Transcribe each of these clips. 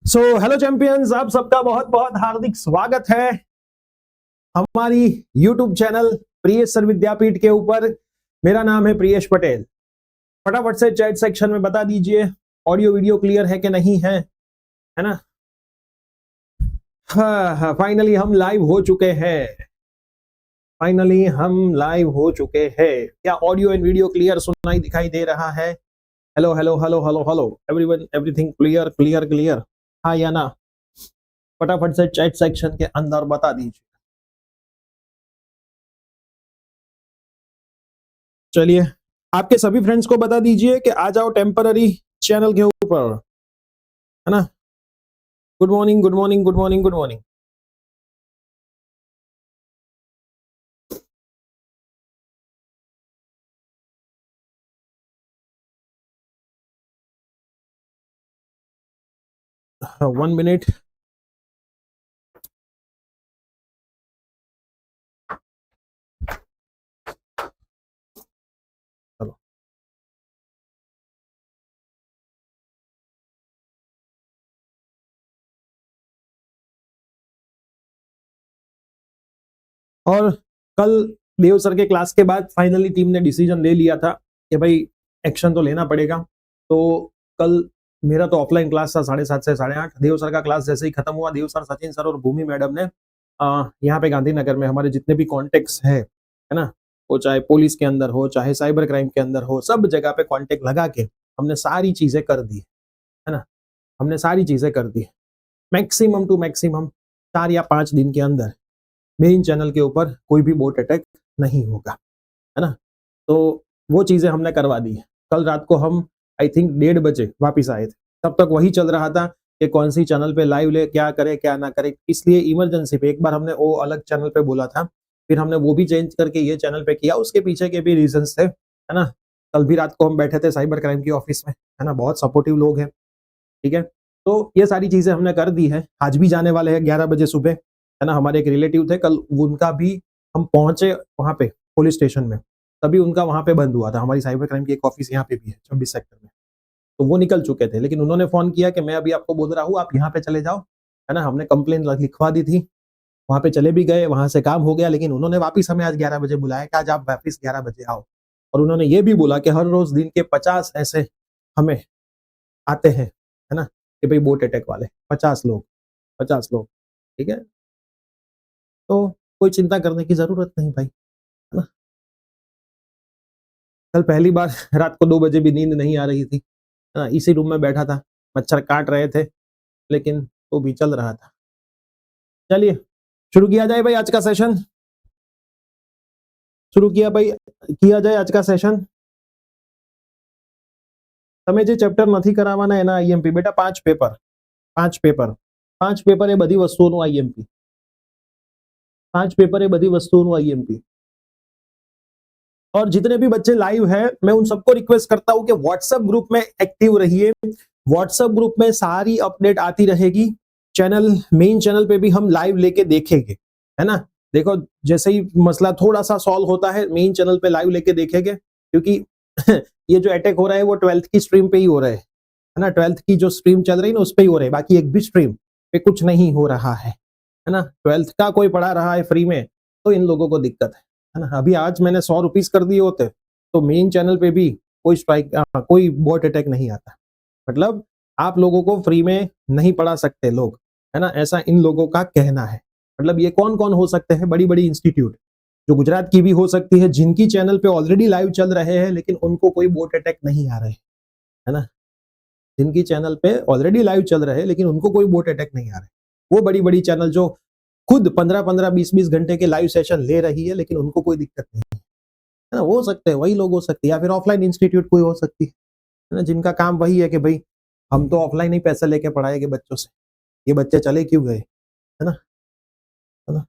So hello champions, आप सबका बहुत बहुत हार्दिक स्वागत है हमारी यूट्यूब चैनल प्रियेश सर विद्यापीठ के ऊपर। मेरा नाम है प्रियेश पटेल। फटाफट से चैट सेक्शन में बता दीजिए ऑडियो वीडियो क्लियर है कि नहीं है ना। हाँ, फाइनली हम लाइव हो चुके हैं। क्या ऑडियो एंड वीडियो क्लियर सुनाई दिखाई दे रहा है? Hello hello hello hello hello everyone, everything clear clear clear, हाँ या ना? फटाफट से चैट सेक्शन के अंदर बता दीजिए। चलिए, आपके सभी फ्रेंड्स को बता दीजिए कि आ जाओ टेम्पररी चैनल के ऊपर, है ना। Good morning good morning good morning good morning. One minute. चलो, और कल देव सर के क्लास के बाद फाइनली टीम ने डिसीजन ले लिया था कि भाई एक्शन तो लेना पड़ेगा। तो कल मेरा तो ऑफलाइन क्लास था 7:30 से 8:30। देव सर का क्लास जैसे ही खत्म हुआ, देव सर, सचिन सर और भूमि मैडम ने यहाँ पे गांधीनगर में हमारे जितने भी कॉन्टेक्ट्स है ना, वो चाहे पुलिस के अंदर हो चाहे साइबर क्राइम के अंदर हो, सब जगह पे कॉन्टेक्ट लगा के हमने सारी चीजें कर दी, है ना। हमने सारी चीजें कर दी। मैक्सिमम टू मैक्सिमम 4 या 5 दिन के अंदर मेन चैनल के ऊपर कोई भी बोट अटैक नहीं होगा, है ना। तो वो चीजें हमने करवा दी। कल रात को हम आई थिंक 1:30 बजे वापिस आए थे। तब तक वही चल रहा था कि कौन सी चैनल पे लाइव ले, क्या करे क्या ना करे। इसलिए इमरजेंसी पे एक बार हमने वो अलग चैनल पे बोला था, फिर हमने वो भी चेंज करके ये चैनल पे किया। उसके पीछे के भी रीजंस थे, है ना। कल भी रात को हम बैठे थे साइबर क्राइम की ऑफिस में, है ना। बहुत सपोर्टिव लोग हैं, ठीक है। तो ये सारी चीजें हमने कर दी है। आज भी जाने वाले हैं 11 बजे सुबह, है ना। हमारे एक रिलेटिव थे, कल उनका भी हम पहुंचे वहां पे पुलिस स्टेशन में, तभी उनका वहां पे बंद हुआ था। हमारी साइबर क्राइम की एक ऑफिस यहाँ पे भी है 26 सेक्टर में। तो वो निकल चुके थे, लेकिन उन्होंने फोन किया कि मैं अभी आपको बोल रहा हूँ, आप यहाँ पे चले जाओ, है ना। हमने कंप्लेन लिखवा दी थी, वहां पे चले भी गए, वहां से काम हो गया। लेकिन उन्होंने वापिस हमें आज 11 बजे बुलाया कि आज आप वापिस 11 बजे आओ। और उन्होंने ये भी बोला कि हर रोज दिन के 50 ऐसे हमें आते हैं, है ना, कि भाई बोट अटैक वाले 50 लोग, ठीक है। तो कोई चिंता करने की जरूरत नहीं भाई, है ना। कल पहली बार रात को 2 बजे भी नींद नहीं आ रही थी, है ना। इसी रूम में बैठा था, मच्छर काट रहे थे, लेकिन तो भी चल रहा था। चलिए शुरू किया जाए भाई आज का सेशन। शुरू किया जाए आज का सेशन। તમે જે ચેપ્ટર નથી કરાવવાના એના આઈએમપી બેટા 5 પેપર 5 પેપર એ બધી વસ્તુઓનું આઈએમપી 5 पेपर है बड़ी वस्तुओं आईएमपी। और जितने भी बच्चे लाइव हैं, मैं उन सबको रिक्वेस्ट करता हूं कि व्हाट्सएप ग्रुप में एक्टिव रहिए। व्हाट्सएप ग्रुप में सारी अपडेट आती रहेगी। मेन चैनल पे भी हम लाइव लेके देखेंगे, है ना। देखो, जैसे ही मसला थोड़ा सा सॉल्व होता है, मेन चैनल पे लाइव लेके देखेंगे, क्योंकि ये जो अटैक हो रहा है वो 12th की स्ट्रीम पे ही हो रहा है ना। 12th की जो स्ट्रीम चल रही है ना, उस पे ही हो रहा है, बाकी एक भी स्ट्रीम पे कुछ नहीं हो रहा है ना। 12th का कोई पढ़ा रहा है फ्री में तो इन लोगों को दिक्कत है ना। अभी आज मैंने 100 रुपीज कर दिए होते तो मेन चैनल पे भी कोई बॉट अटैक नहीं आता। मतलब आप लोगों को फ्री में नहीं पढ़ा सकते लोग, है ना, ऐसा इन लोगों का कहना है। मतलब ये कौन कौन हो सकते हैं? बड़ी बड़ी इंस्टीट्यूट जो गुजरात की भी हो सकती है, जिनकी चैनल पे ऑलरेडी लाइव चल रहे हैं लेकिन उनको कोई बॉट अटैक नहीं आ रहे, है ना। जिनकी चैनल पे ऑलरेडी लाइव चल रहे हैं लेकिन उनको कोई बॉट अटैक नहीं आ रहे, वो बड़ी बड़ी चैनल जो खुद 15-15 20-20 घंटे के लाइव सेशन ले रही है लेकिन उनको कोई दिक्कत नहीं है ना। हो सकते हैं वही लोग हो सकते हैं, या फिर ऑफलाइन इंस्टीट्यूट कोई हो सकती है ना, जिनका काम वही है कि भाई हम तो ऑफलाइन ही पैसे लेके पढ़ाएंगे बच्चों से, ये बच्चे चले क्यों गए, है ना, है ना।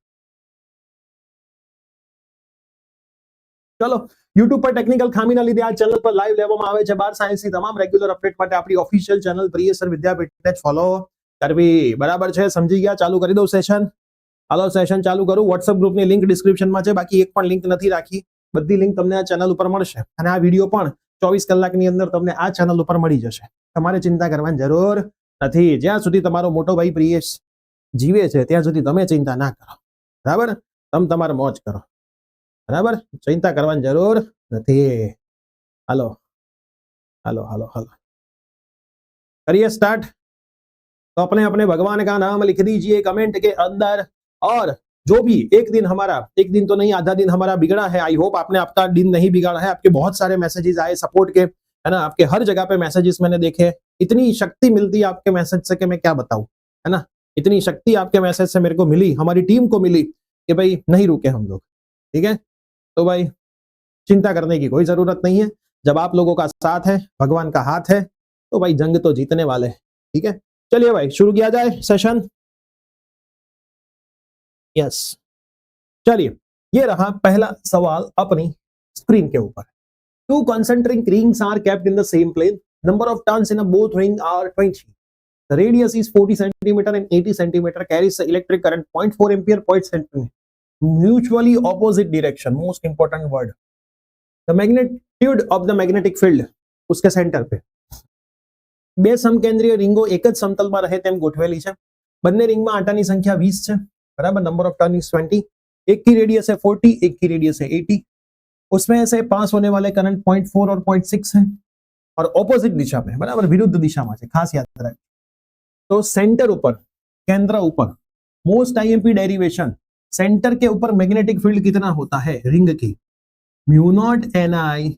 चलो, YouTube પર ટેકનિકલ ખામીના લીધે આ ચેનલ પર લાઈવ લેવામાં આવે છે 12 સાયન્સની તમામ રેગ્યુલર અપડેટ માટે આપણી ઓફિશિયલ ચેનલ પ્રિય સર વિદ્યાપીઠને ફોલો કરવી, બરાબર છે? સમજી ગયા? ચાલુ કરી દઉં સેશન? હાલો સેશન ચાલુ કરું। WhatsApp ગ્રુપની લિંક ડિસ્ક્રિપ્શનમાં છે, બાકી એક પણ લિંક નથી રાખી, બધી લિંક તમને આ ચેનલ ઉપર મળશે અને આ વિડિયો પણ 24 કલાકની અંદર તમને આ ચેનલ ઉપર મળી જશે। તમારે ચિંતા કરવાની જરૂર નથી. જ્યાં સુધી તમારો મોટો ભાઈ પ્રિયેશ જીવે છે ત્યાં સુધી તમે ચિંતા ના કરો, બરાબર? તમે તમારે મોજ કરો, બરાબર? ચિંતા કરવાની જરૂર નથી. હાલો हालो हालो हालो करिए स्टार्ट। तो अपने अपने भगवान का नाम लिख दीजिए कमेंट के अंदर। और जो भी एक दिन हमारा, एक दिन तो नहीं आधा दिन हमारा बिगड़ा है, आई होप आपने आपका दिन नहीं बिगाड़ा है। आपके बहुत सारे मैसेजेस आए सपोर्ट के, है ना? आपके हर जगह पे मैसेजेस मैंने देखे। इतनी शक्ति मिलती है आपके मैसेज से कि मैं क्या बताऊं, है ना? इतनी शक्ति आपके मैसेज से मेरे को मिली, हमारी टीम को मिली कि भाई नहीं रुके हम लोग, ठीक है? तो भाई चिंता करने की कोई जरूरत नहीं है। जब आप लोगों का साथ है, भगवान का हाथ है, तो भाई जंग तो जीतने वाले हैं, ठीक है? चलिए भाई शुरू किया जाए सेशन। यस, चलिए ये रहा पहला सवाल अपनी स्क्रीन के ऊपर। Two concentric rings are kept in the same plane. Number of turns in a both ring are 20. The radius is 40 centimeter and 80 centimeter. Carries the electric current 0.4 ampere per centimeter. Mutually opposite direction. Most important word. The magnitude of the magnetic field. उसके centre पे બે સમકેન્દ્રીય રીંગો એક જ સમતલમાં રહે તેમ ગોઠવેલી છે। બંને રીંગમાં આંટાની સંખ્યા 20 છે, बराबर। Number of turn is 20। एक की रेडियस है 40, एक की रेडियस है 80। उसमें से पास होने वाले करंट 0.4 और 0.6 है और ऑपोजिट दिशा में, बराबर, विरुद्ध दिशा में, खास याद रखें। तो सेंटर ऊपर, केंद्र ऊपर, मोस्ट आईएमपी डेरिवेशन, सेंटर के ऊपर मैग्नेटिक फील्ड कितना होता है रिंग की? म्यू नॉट एन आई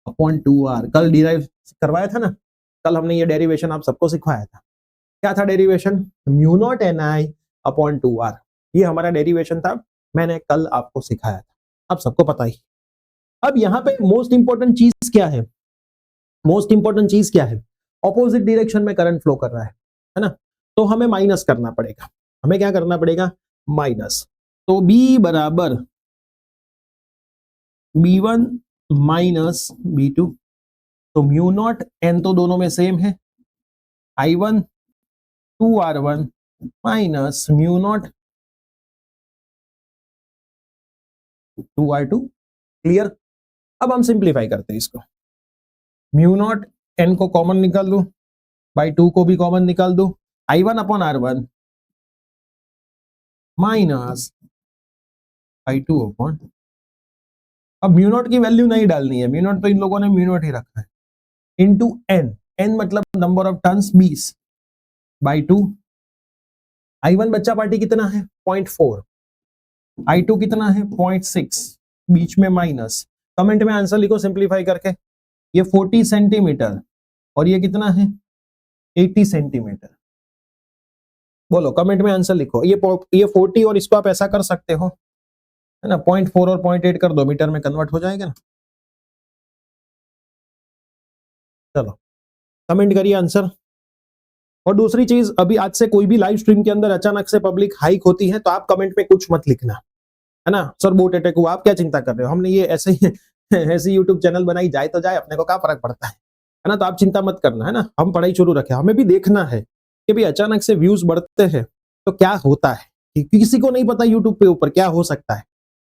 अपॉन 2r। कल डिराइव करवाया था ना, कल हमने ये डेरिवेशन आप सबको सिखवाया था। क्या था डेरिवेशन? म्यू नॉट एन आई अपॉन 2r। ये हमारा डेरिवेशन था, मैंने कल आपको सिखाया था, आप सबको पता ही। अब यहाँ पे मोस्ट इंपॉर्टेंट चीज क्या है? मोस्ट इंपॉर्टेंट चीज क्या है? ऑपोजिट डायरेक्शन में करंट फ्लो कर रहा है ना? तो हमें माइनस करना पड़ेगा। हमें क्या करना पड़ेगा? माइनस। तो B बराबर B1 माइनस B2। तो म्यू नॉट एन तो दोनों में सेम है, I1 2r1 minus mu naught 2r2। Clear? अब हम सिंप्लीफाई करते हैं इसको। म्यू नॉट एन को कॉमन निकाल दो, बाई 2 को भी कॉमन निकाल दो, I1 upon R1 minus I2 upon. अब म्यू नॉट की वैल्यू नहीं डालनी है, म्यू नॉट तो इन लोगों ने म्यू नॉट ही रखा है, इनटू एन। एन मतलब number of turns 20 by 2। I1 बच्चा पार्टी कितना है? 0.4। I2 कितना है? 0.6। बीच में माइनस। कमेंट में आंसर लिखो सिंप्लीफाई करके। ये 40 सेंटीमीटर और ये कितना है? 80 सेंटीमीटर। बोलो कमेंट में आंसर लिखो। ये 40 और इसको आप ऐसा कर सकते हो, है ना? 0.4 और 0.8 कर दो, मीटर में कन्वर्ट हो जाएगा ना। चलो कमेंट करिए आंसर। और दूसरी चीज, अभी आज से कोई भी लाइव स्ट्रीम के अंदर अचानक से पब्लिक हाइक होती है तो आप कमेंट में कुछ मत लिखना, है ना? सर बोट अटैक हुआ, आप क्या चिंता कर रहे हो? हमने ये ऐसे ही ऐसी यूट्यूब चैनल बनाई, जाए तो जाए, अपने को क्या फर्क पड़ता है ना? तो आप चिंता मत करना, है ना? हम पढ़ाई शुरू रखे, हमें भी देखना है कि भाई अचानक से व्यूज बढ़ते हैं तो क्या होता है, किसी को नहीं पता यूट्यूब पे ऊपर क्या हो सकता है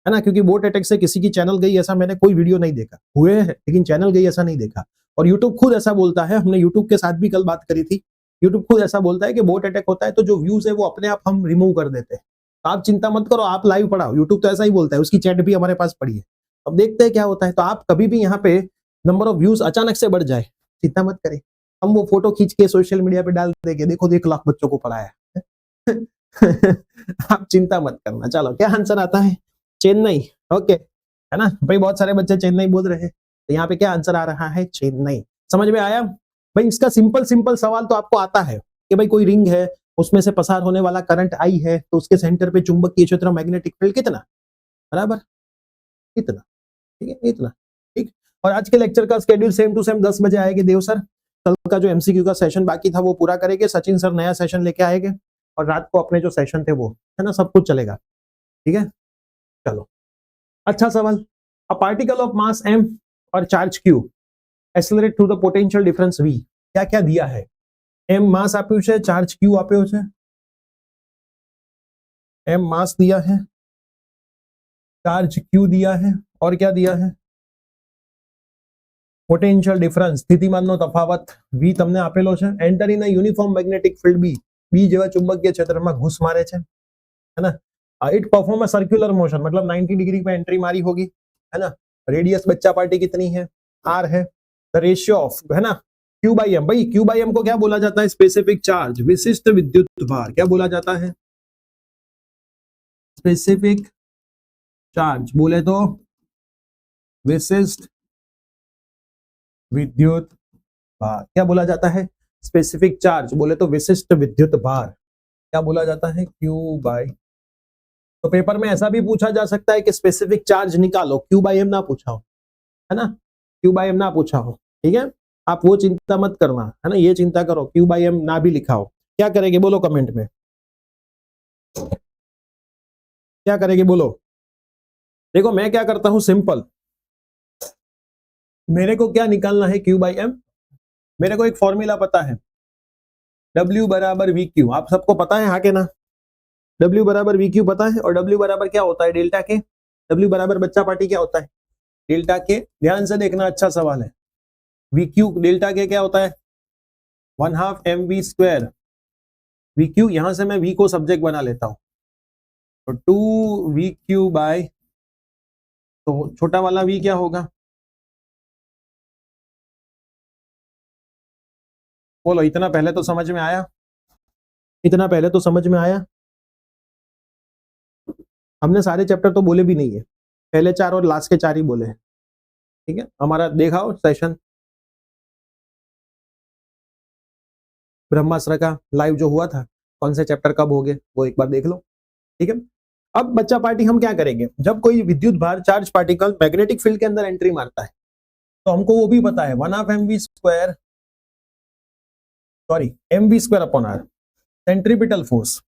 ना? क्योंकि बोट अटैक से किसी की चैनल गई ऐसा मैंने कोई वीडियो नहीं देखा, हुए हैं लेकिन चैनल गई ऐसा नहीं देखा। और यूट्यूब खुद ऐसा बोलता है, हमने यूट्यूब के साथ भी कल बात करी थी, यूट्यूब खुद ऐसा बोलता है कि बोट अटैक होता है तो जो व्यूज है वो अपने आप हम रिमूव कर देते हैं। तो आप चिंता मत करो, आप लाइव पढ़ाओ, यूट्यूब तो ऐसा ही बोलता है, उसकी चैट भी हमारे पास पड़ी है। अब देखते हैं क्या होता है। तो आप कभी भी यहाँ पे नंबर ऑफ व्यूज अचानक से बढ़ जाए, चिंता मत करें, हम वो फोटो खींच के सोशल मीडिया पे डाल देंगे, देखो 1 लाख बच्चों को पढ़ाया है। आप चिंता मत करना। चलो क्या आंसर आता है? चेन्नई। ओके, है ना भाई? बहुत सारे बच्चे चेन्नई बोल रहे हैं, तो यहाँ पे क्या आंसर आ रहा है? चेन्नई। समझ में आया भाई? इसका सिंपल सवाल तो आपको आता है कि भाई कोई रिंग है, उसमें से पसार होने वाला करंट आई है, तो उसके सेंटर पे चुंबकीय क्षेत्र मैग्नेटिक फील्ड कितना, बराबर इतना, ठीक है? इतना, ठीक। और आज के लेक्चर का शेड्यूल सेम टू सेम 10 बजे आएगा देव सर। कल का जो एमसीक्यू का सेशन बाकी था वो पूरा करेंगे, सचिन सर नया सेशन लेके आएंगे, और रात को अपने जो सेशन थे वो, है ना, सब कुछ चलेगा, ठीक है? चलो अच्छा सवाल। A particle of mass m और charge q accelerate through the potential difference v। क्या क्या दिया है? m मास આપ્યું છે, ચાર્જ q આપ્યો છે। m मास दिया है, चार्ज q दिया है, और क्या दिया है? પોટેન્શિયલ ડિફરન્સ, સ્થિતિમાનનો તફાવત v તમને આપેલો છે. Enter in a uniform magnetic field b, b જેવા ચુંબकीय क्षेत्र में घुस मारे છે, है ना. It perform a circular motion, मतलब 90 डिग्री पे एंट्री मारी होगी, है ना. रेडियस बच्चा पार्टी कितनी है, r है. द रेशियो ऑफ, है ना, q बाई m. भाई q बाई m को क्या बोला जाता है, स्पेसिफिक चार्ज, विशिष्ट विद्युत भार. क्या बोला जाता है, स्पेसिफिक चार्ज बोले तो विशिष्ट विद्युत भार. क्या बोला जाता है, स्पेसिफिक चार्ज बोले तो विशिष्ट विद्युत भार. क्या बोला जाता है, q बाई. तो पेपर में ऐसा भी पूछा जा सकता है कि स्पेसिफिक चार्ज निकालो, q बाई m ना पूछा हो, है ना, q बाई m ना पूछा हो. ठीक है, आप वो चिंता मत करना, है ना, ये चिंता करो q बाई m ना भी लिखा हो. क्या करेंगे बोलो कमेंट में, क्या करेंगे बोलो. देखो मैं क्या करता हूं, सिंपल, मेरे को क्या निकालना है, q बाई m. मेरे को एक फॉर्मूला पता है, W बराबर वी क्यू. आप सबको पता है, हाँ के ना, W बराबर वी क्यू पता है. और W बराबर क्या होता है, डेल्टा के. W बराबर बच्चा पार्टी क्या होता है, डेल्टा के. ध्यान से देखना, अच्छा सवाल है. वी क्यू डेल्टा के क्या होता है, 1/2 mv स्क्वायर. वी क्यू, यहां से मैं v को सब्जेक्ट बना लेता हूं, तो 2 वी क्यू बाय, तो छोटा वाला v क्या होगा, बोलो. इतना पहले तो समझ में आया, इतना पहले तो समझ में आया. हमने सारे चैप्टर तो बोले भी नहीं है, पहले 4 और लास्ट के 4 ही बोले हैं. ठीक है, हमारा देखाओ सेशन ब्रह्मास्त्र का लाइव जो हुआ था, कौन से चैप्टर कब हो गए वो एक बार देख लो. ठीक है, अब बच्चा पार्टी हम क्या करेंगे, जब कोई विद्युत भार चार्ज पार्टिकल मैग्नेटिक फील्ड के अंदर एंट्री मारता है, तो हमको वो भी पता है 1/2 mv square, sorry mv square upon r, centripetal force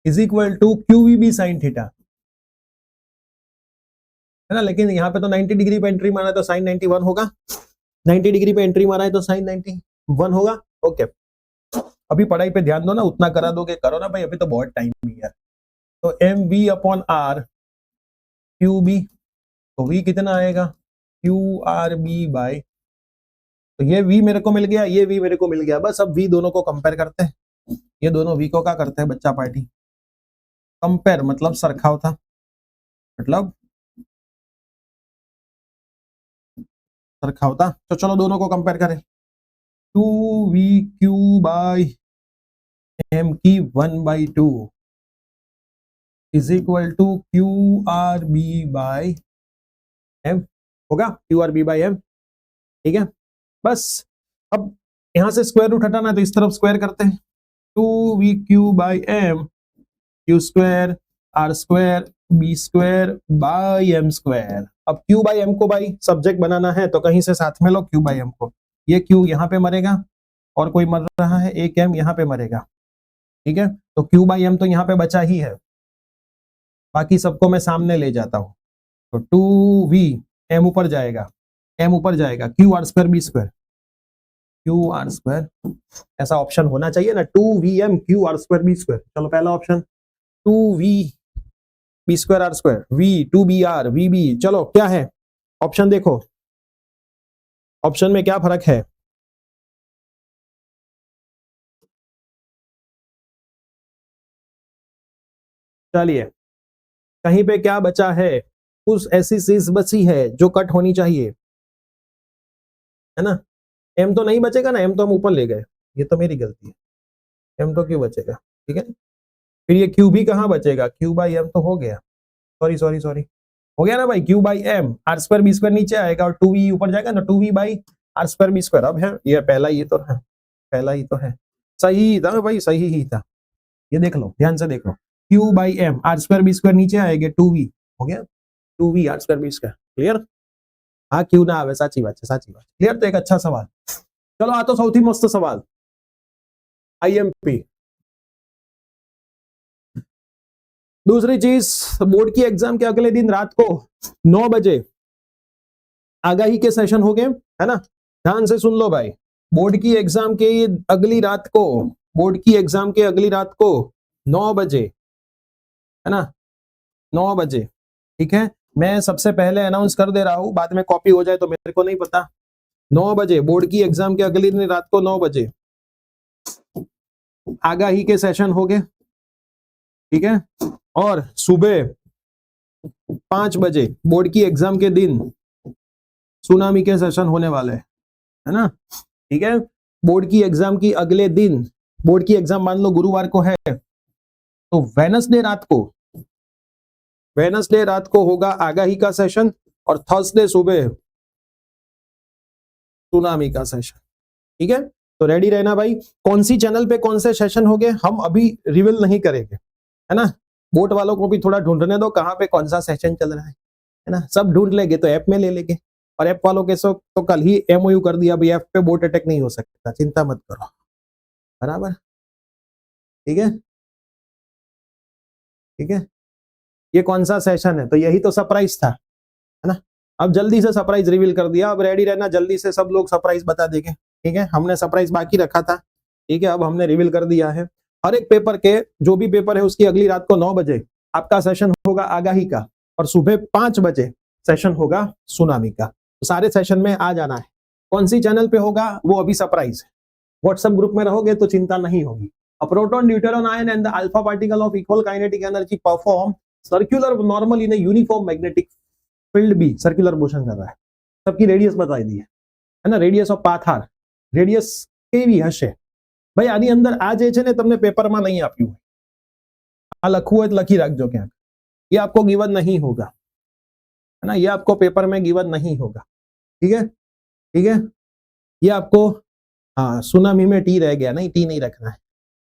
is equal to qvb sine theta, है ना. लेकिन यहाँ पे तो 90 डिग्री पे एंट्री मारा है तो साइन 91 होगा, 90 डिग्री पे एंट्री मारा है तो साइन 91 होगा. ओके, अभी पढ़ाई पे ध्यान दो ना, उतना करा दोगे करो ना भाई, अभी तो बहुत टाइम है यार. तो M V upon R Q B, तो वी कितना आएगा, क्यू आर बी बाय, तो ये वी मेरे को मिल गया, ये वी मेरे को मिल गया. बस अब वी दोनों को कंपेयर करते हैं. ये दोनों वी को क्या करते हैं बच्चा पार्टी, कंपेयर, मतलब सरखाव था, मतलब सरखाव था. तो चलो दोनों को कंपेयर करें. 2v क्यू बाय m की 1/2 is equal to Q R B by m होगा, Q R B by m. ठीक है, बस अब यहां से स्क्वायर रूट हटाना है तो इस तरफ स्क्वायर करते हैं. 2v Q by m, Q square R square B square by m square. अब q बाय m को भाई सब्जेक्ट बनाना है तो कहीं से साथ में लो q बाय m को. ये q यहाँ पे मरेगा और कोई मर रहा है, एक m यहाँ पे मरेगा. ठीक है, तो q बाय m तो यहाँ पे बचा ही है, बाकी सबको मैं सामने ले जाता हूँ. तो 2v, m ऊपर जाएगा, m ऊपर जाएगा, Q R square B square, Q R square, ऐसा ऑप्शन होना चाहिए ना, 2vm Q R square B square. चलो पहला option 2v B square R square, v 2br vb. चलो क्या है ऑप्शन, देखो ऑप्शन में क्या फर्क है. चलिए, कहीं पे क्या बचा है, कुछ ऐसी चीज बची है जो कट होनी चाहिए, है ना. m तो नहीं बचेगा ना, m तो हम ऊपर ले गए, ये तो मेरी गलती है, m तो क्यों बचेगा. ठीक है, फिर ये q भी कहाँ बचेगा, q बाई m तो हो गया, सॉरी सॉरी सॉरी, हो गया ना भाई, q by m, R square B square नीचे आएगा और 2v ऊपर जाएगा ना, 2v by R square B square. अब है ये पहला, ये तो है पहला ही तो है, सही था भाई, सही ही था. ये देख लो, ध्यान से देख लो, q by m, R square B square नीचे आएगा, 2v हो गया, 2v R square B square. Clear, हाँ क्यों ना आवे, साची बात है, साची बात. क्लियर, तो एक अच्छा सवाल. चलो आ तो सौथी मस्त सवाल, आईएमपी. दूसरी चीज, बोर्ड की एग्जाम के अगले दिन रात को 9 बजे आगाही के सेशन हो गए, है ना. ध्यान से सुन लो भाई, बोर्ड की एग्जाम के अगली रात को, बोर्ड की एग्जाम के अगली रात को 9 बजे, है ना, 9 बजे. ठीक है, मैं सबसे पहले अनाउंस कर दे रहा हूं, बाद में कॉपी हो जाए तो मेरे को नहीं पता। 9 बजे बोर्ड की एग्जाम के अगले दिन रात को 9 बजे आगाही के सेशन हो गए, ठीक है। और सुबह 5 बजे बोर्ड की एग्जाम के दिन सुनामी के सेशन होने वाले हैं, है ना, ठीक है। बोर्ड की एग्जाम की अगले दिन, बोर्ड की एग्जाम मान लो गुरुवार को है, तो वेनसडे रात को होगा आगाही का सेशन और थर्सडे सुबह सुनामी का सेशन, ठीक है। तो रेडी रहना भाई। कौन सी चैनल पे कौन से सेशन हो गए हम अभी रिवील नहीं करेंगे, है ना। बोट वालों को भी थोड़ा ढूंढने दो कहां पे कौन सा सेशन चल रहा है ना। सब ढूंढ लेंगे तो ऐप में ले लेंगे, और ऐप वालों के सो तो कल ही एमओयू कर दिया भाई, ऐप पे बोट अटैक नहीं हो सकता, चिंता मत करो, बराबर, ठीक है, ठीक है। ये कौन सा सेशन है, तो यही तो सरप्राइज था, है ना। अब जल्दी से सरप्राइज रिवील कर दिया, अब रेडी रहना, जल्दी से सब लोग सरप्राइज बता देंगे, ठीक है। हमने सरप्राइज बाकी रखा था, ठीक है, अब हमने रिवील कर दिया है। हर एक पेपर के, जो भी पेपर है उसकी अगली रात को 9 बजे आपका सेशन होगा आगाही का, और सुबह 5 बजे सेशन होगा सुनामी का। तो सारे सेशन में आ जाना है। कौन सी चैनल पे होगा वो अभी सरप्राइज है। व्हाट्सएप ग्रुप में रहोगे तो चिंता नहीं होगी। A proton, deuteron ion and the alpha particle of equal kinetic energy perform circular normal in a uniform magnetic field भी सर्कुलर मोशन कर रहा है। सबकी रेडियस बताई दी है ना, radius of path R, radius કેવી હશે ભાઈ આની અંદર? આ જે છે ને તમને પેપરમાં નહીં આપ્યું હોય, આ લખવું હોય તો લખી રાખજો ક્યાંક, ये आपको गिवन नहीं होगा, है ना, ये आपको पेपर में गिवन नहीं होगा, ठीक है, ठीक है। ये आपको, हाँ सुनामी में टी रह गया, नहीं टी नहीं रखना है,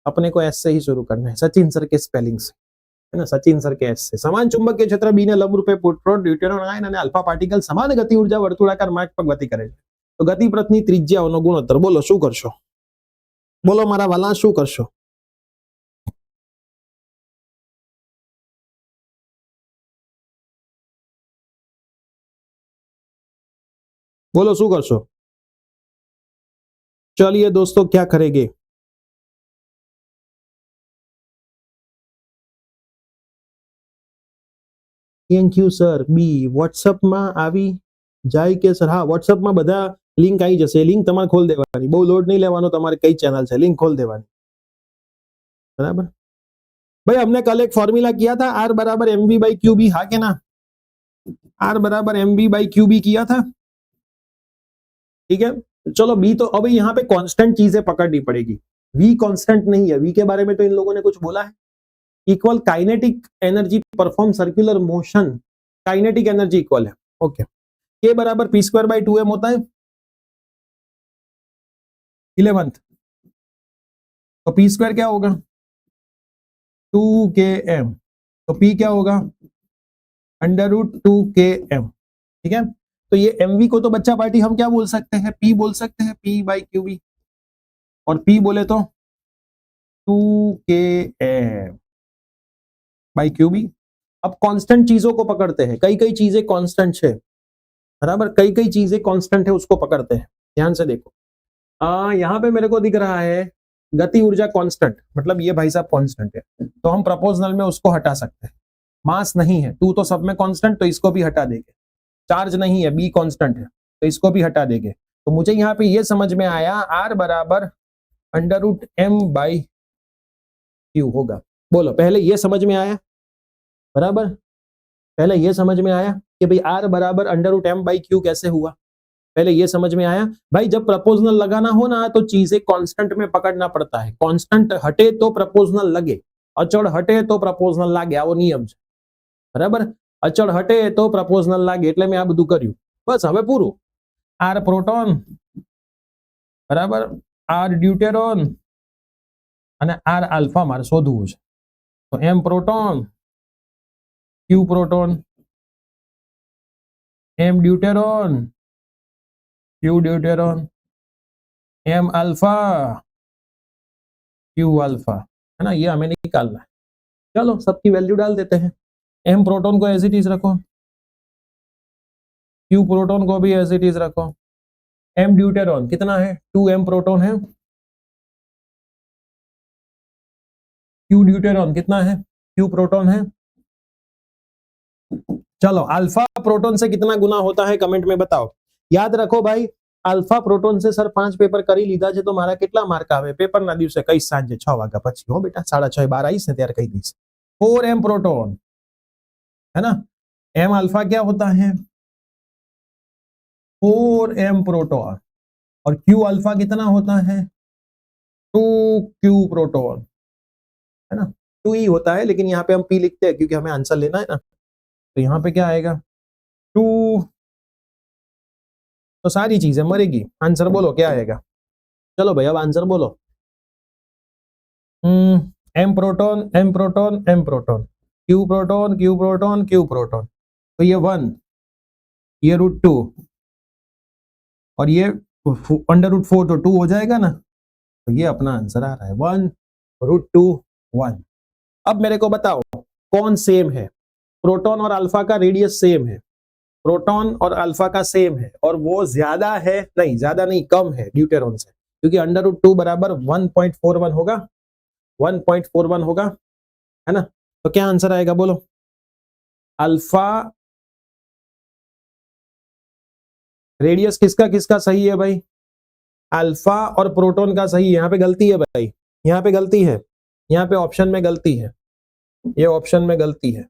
अपने को एस से ही शुरू करना है, सचिन सर के स्पेलिंग से, है ना, सचिन सर के एस से। સમાન ચુંબકીય ક્ષેત્ર બી ને લંબરૂપે પ્રોટોન, ડ્યુટેરોન આયન અને આલ્ફા પાર્ટિકલ સમાન ગતિ ઉર્જા વર્તુળાકાર માર્ગ પર ગતિ કરે છે। તો ગતિપ્રથની ત્રિજ્યાઓનો ગુણોત્તર બોલો શું કરશો? બોલો મારા વાલા શું કરશો? बोलो शू करशो? चलिए दोस्तों क्या करेंगे? Thank you sir. बी व्हाट्सएप में આવી જાય કે સર? હા व्हाट्सएप में બધા लिंक आई जैसे, लिंक તમારે खोल દેવાની, બહુ લોડ नहीं લેવાનો, તમારે કઈ ચેનल છે लिंक खोल દેવાની, बराबर। भाई हमने कल एक फॉर्मूला किया था, आर बराबर M B by Q B, हाँ के ना? आर बराबर M B by Q B किया था, ठीक है। चलो बी तो अब यहाँ पे कांस्टेंट चीजें पकड़नी पड़ेगी। वी कांस्टेंट नहीं है, वी के बारे में तो इन लोगों ने कुछ बोला है। Equal kinetic energy perform circular motion, kinetic energy equal है, ओके। के बराबर पी स्क्वायर बाई 2m होता है 11th, तो पी स्क्वायर क्या होगा? 2km, तो पी क्या होगा? √2km, ठीक है। तो ये mv को तो बच्चा पार्टी हम क्या बोल सकते हैं? p बोल सकते हैं, p बाई क्यू बी, और p बोले तो 2km बाई क्यू बी। अब कांस्टेंट चीजों को पकड़ते हैं, कई कई चीजें कांस्टेंट है, बराबर, कई कई चीजें कांस्टेंट है, उसको पकड़ते हैं। ध्यान से देखो, यहाँ पे मेरे को दिख रहा है गति ऊर्जा कांस्टेंट, मतलब ये भाई साहब कांस्टेंट है, तो हम प्रपोजनल में उसको हटा सकते हैं। मास नहीं है, टू तो सब में कांस्टेंट, तो इसको भी हटा देंगे। चार्ज नहीं है, बी कांस्टेंट है, तो इसको भी हटा देंगे। तो मुझे यहाँ पे ये समझ में आया, आर बराबर √m बाई क्यू होगा। बोलो पहले ये समझ में आया, बराबर, पहले ये समझ में आया कि भाई आर बराबर √m बाई क्यू कैसे हुआ? पहले ये समझ में आया। भाई जब प्रपोजनल लगाना हो ना तो चीजें कांस्टेंट में पकड़ना पड़ता है, कांस्टेंट हटे तो प्रपोजनल लगे, अचड़ हटे तो प्रपोजनल लागे, आवो नियम छे, बराबर। अचड़ हटे तो प्रपोजनल लागे, એટલે મેં આ બધું કર્યું, બસ હવે પૂરું। આર પ્રોટોન બરાબર, આર ડ્યુટેરોન અને આર આલ્ફા મારે શોધવું છે, તો M proton, Q proton, M deuteron, Q deuteron, M alpha, Q alpha, है ना, ये हमें निकालना है। चलो सबकी वैल्यू डाल देते हैं। एम प्रोटोन को एज इट इज रखो, क्यू प्रोटोन को भी एज इट इज रखो, एम ड्यूटेरोन कितना है? 2m प्रोटोन है, क्यू ड्यूटेरोन कितना है? क्यू प्रोटोन है चलो अल्फा प्रोटॉन से कितना गुना होता है कमेंट में बताओ। याद रखो भाई, अल्फा प्रोटॉन से सर 5 पेपर કરી લીધા છે તો મારા કેટલા માર્ક આવે પેપરના દિવસે કઈ સાંજે 6 વાગ્યા પછી હો બેટા 6:30 12 આવીશ ને ત્યારે કહી દઈશ। 4m प्रोटॉन है ना, m अल्फा क्या होता है 4m प्रोटॉन और q अल्फा कितना होता है 2q प्रोटॉन है ना, 2 ही होता है लेकिन यहाँ पे हम p लिखते हैं क्योंकि हमें आंसर लेना है ना। तो यहाँ पे क्या आएगा 2, तो सारी चीजें मरेगी। आंसर बोलो क्या आएगा, चलो भाई अब आंसर बोलो। M proton M proton M proton, Q proton Q proton Q proton, तो ये 1, ये √2 और ये √4 तो 2 हो जाएगा ना, तो ये अपना आंसर आ रहा है 1 √2 1। अब मेरे को बताओ कौन सेम है, प्रोटॉन और अल्फा का रेडियस सेम है, प्रोटॉन और अल्फा का सेम है और वो ज्यादा है, नहीं ज्यादा नहीं कम है ड्यूटेरॉन से, क्योंकि √2 बराबर 1.41 होगा, 1.41 होगा है ना। तो क्या आंसर आएगा बोलो, अल्फा रेडियस किसका किसका सही है भाई, अल्फा और प्रोटॉन का सही है। यहाँ पे गलती है भाई, यहाँ पे गलती है, यहाँ पे ऑप्शन में गलती है, ये ऑप्शन में गलती है,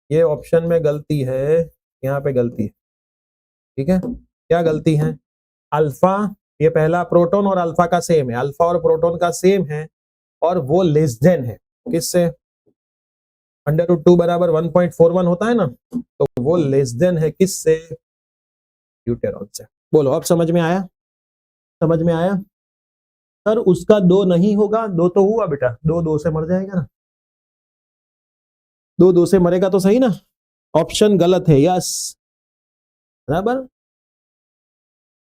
ये ऑप्शन में गलती है, यहाँ पे गलती है, ठीक है। क्या गलती है, अल्फा ये पहला प्रोटॉन और अल्फा का सेम है, अल्फा और प्रोटॉन का सेम है और वो लेस देन है किससे, √2 बराबर 1.41 होता है ना, तो वो लेस देन है किससे, ड्यूटेरॉन से। बोलो अब समझ में आया, समझ में आया। सर उसका 2 नहीं होगा, 2 तो हुआ बेटा, 2 से मर जाएगा ना, 2 से मरेगा तो सही ना, ऑप्शन गलत है, यस बराबर।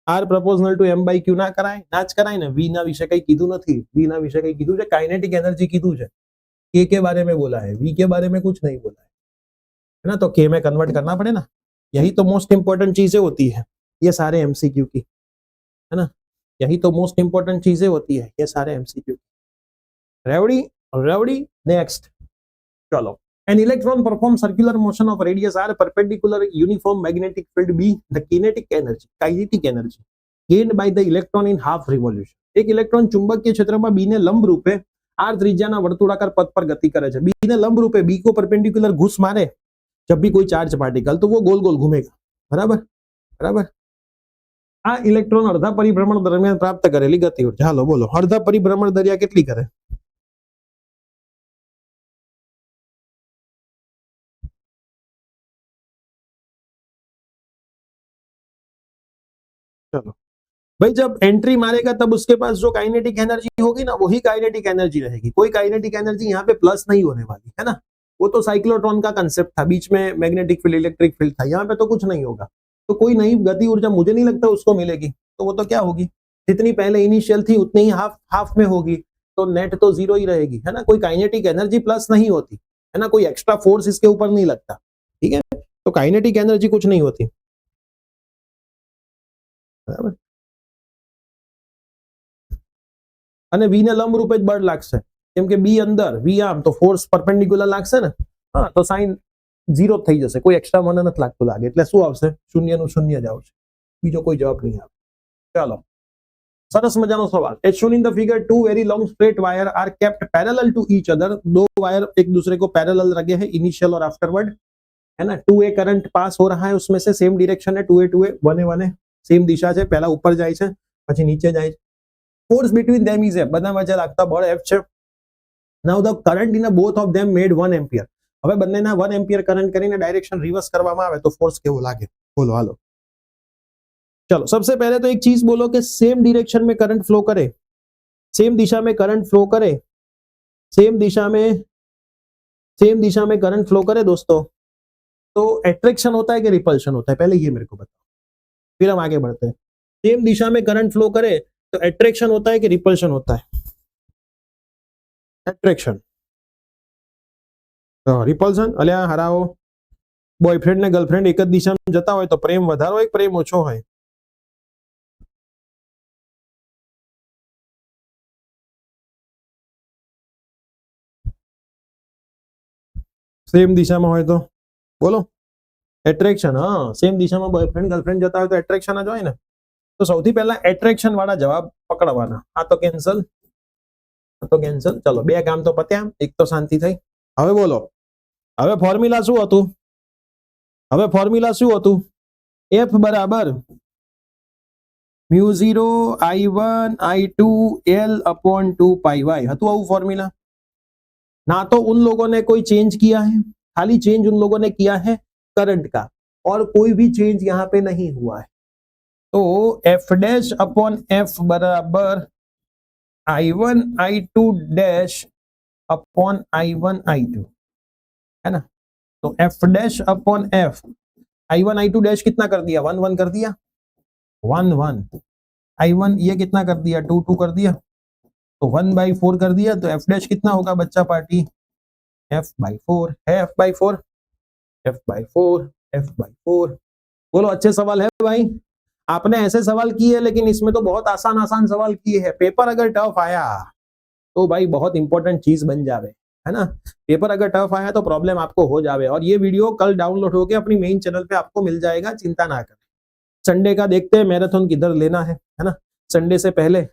R proportional to M by Q ना कराय, ना ज कराय ने, वी ना विषय कई कीधું નથી, वी ना विषय कई कीधું છે, काइनेटिक एनर्जी कीधું છે, के के बारे में बोला है, वी के बारे में कुछ नहीं बोला है ना, तो के में कन्वर्ट करना पड़े ना, यही तो मोस्ट इंपॉर्टेंट चीजें होती है ये सारे एमसीक्यू की, है ना, यही तो मोस्ट इंपॉर्टेंट चीजें होती है ये सारे एमसीक्यू। रेवड़ी रेवड़ी नेक्स्ट, चलो। An electron performs circular motion of radius r perpendicular uniform magnetic field B. The kinetic energy gained by the electron in half revolution. एक इलेक्ट्रॉन चुंबकीय क्षेत्र में बी ने लंब रूपे आर त्रिज्याના વર્તુળાકાર પથ પર ગતિ કરે છે, બી ને લંબ રૂપે બી को परपेंडिकुलर घुस मारे जब भी कोई चार्ज पार्टिकल तो वो गोल गोल घूमेगा, बराबर बराबर। आ इलेक्ट्रॉन अर्धा परिभ्रमण दरमियान प्राप्त करेली गति ऊर्जा, हालो बोलो अर्धा परिभ्रमण दरिया કેટલી કરે, चलो भाई। जब एंट्री मारेगा तब उसके पास जो काइनेटिक एनर्जी होगी ना वही काइनेटिक एनर्जी रहेगी, कोई काइनेटिक एनर्जी यहाँ पे प्लस नहीं होने वाली है ना, वो तो साइक्लोट्रॉन का कंसेप्ट था, बीच में मैग्नेटिक फील्ड इलेक्ट्रिक फील्ड था, यहाँ पे तो कुछ नहीं होगा, तो कोई नई गति ऊर्जा मुझे नहीं लगता उसको मिलेगी, तो वो तो क्या होगी जितनी पहले इनिशियल थी उतनी ही हाफ में होगी, तो नेट तो 0 ही रहेगी, है ना, कोई काइनेटिक एनर्जी प्लस नहीं होती है ना, कोई एक्स्ट्रा फोर्स इसके ऊपर नहीं लगता, ठीक है, तो काइनेटिक एनर्जी कुछ नहीं होती, बराबर। અને v ને લંબ રૂપે જ બળ લાગશે, કેમ કે બી અંદર વી આમ તો ફોર્સ પરપેન્ડિક્યુલર લાગશે ને, હા તો સાઇન 0 થઈ જશે, કોઈ એક્સ્ટ્રા મને નથી લાગતું લાગે, એટલે શું આવશે શૂન્યનું શૂન્ય જ આવશે, બીજો કોઈ જવાબ નહીં આવે। ચાલો સરસ મજાનો સવાલ, as shown in the figure two very long straight wire are kept parallel to each other, दो वायर एक दूसरे को पैरेलल लगे हैं इनिशियल और आफ्टरवर्ड, है ना, 2A करंट पास हो रहा है उसमें से, सेम डायरेक्शन है 2A 1A सेम दिशा છે, પહેલા ઉપર જાય છે પછી નીચે જાય છે, force between them is F, બધા વચ્ચે લાગતા બળ F છે। now the current in both of them made 1 ampere, હવે બંનેના 1 एम्पियर करंट કરીને डायरेक्शन रिवर्स કરવામાં આવે તો फोर्स કેવો લાગે, બોલો હાલો। चलो सबसे पहले तो एक चीज बोलो कि सेम डायरेक्शन में करंट फ्लो करे, सेम दिशा में करंट फ्लो करे, सेम दिशा में करंट फ्लो करे दोस्तों, तो एट्रैक्शन होता है कि रिपल्शन होता है, पहले ये मेरे को बताओ, फिर हम आगे बढ़ते हैं। सेम दिशा में करंट फ्लो करे तो एट्रैक्शन होता है कि रिपल्शन होता है, एट्रैक्शन, रिपल्शन अल्या हराओ, बॉयफ्रेंड ने गर्लफ्रेंड एक ज दिशा में जता होय तो प्रेम वधारो एक प्रेम ओछो होय, सेम दिशा में होय तो बोलो, એટ્રેક્શન, હા, સેમ દિશામાં બોયફ્રેન્ડ ગર્લફ્રેન્ડ જતા હોય તો એટ્રેક્શન જ હોય ને. તો સૌથી પહેલા એટ્રેક્શન વાળા જવાબ પકડવાના. આ તો કેન્સલ, આ તો કેન્સલ. ચલો, બે કામ તો પત્યા, એક તો શાંતિ થઈ. હવે બોલો, હવે ફોર્મ્યુલા શું હતું? હવે ફોર્મ્યુલા શું હતું? F બરાબર μ0 I1 I2 L अपॉन 2 पाई y હતું આવું फॉर्मूला. ना तो उन लोगों ने कोई चेंज किया है, खाली चेंज उन लोगों ने किया है करंट का, और कोई भी चेंज यहाँ पे नहीं हुआ है. तो f डैश अपॉन f बराबर I1 I2 dash upon I1 I2, है ना. तो f dash upon f I1 I2 dash कितना कर दिया? 1 1 कर दिया, 1 1. I1 ये कितना कर दिया? 2 2 कर दिया, तो 1/4 कर दिया. तो f डैश कितना होगा बच्चा पार्टी? f/4 है, f/4, f/4, f/4. बोलो, अच्छे सवाल है भाई. आपने ऐसे सवाल किए, लेकिन इसमें तो बहुत आसान आसान सवाल किए हैं. पेपर अगर टफ आया तो भाई बहुत इंपॉर्टेंट चीज बन जावे, है ना. पेपर अगर टफ आया तो प्रॉब्लम आपको हो जावे. और ये वीडियो कल डाउनलोड होके अपनी मेन चैनल पे आपको मिल जाएगा, चिंता ना करें. संडे का देखते हैं मैराथन किधर लेना है ना. संडे से पहले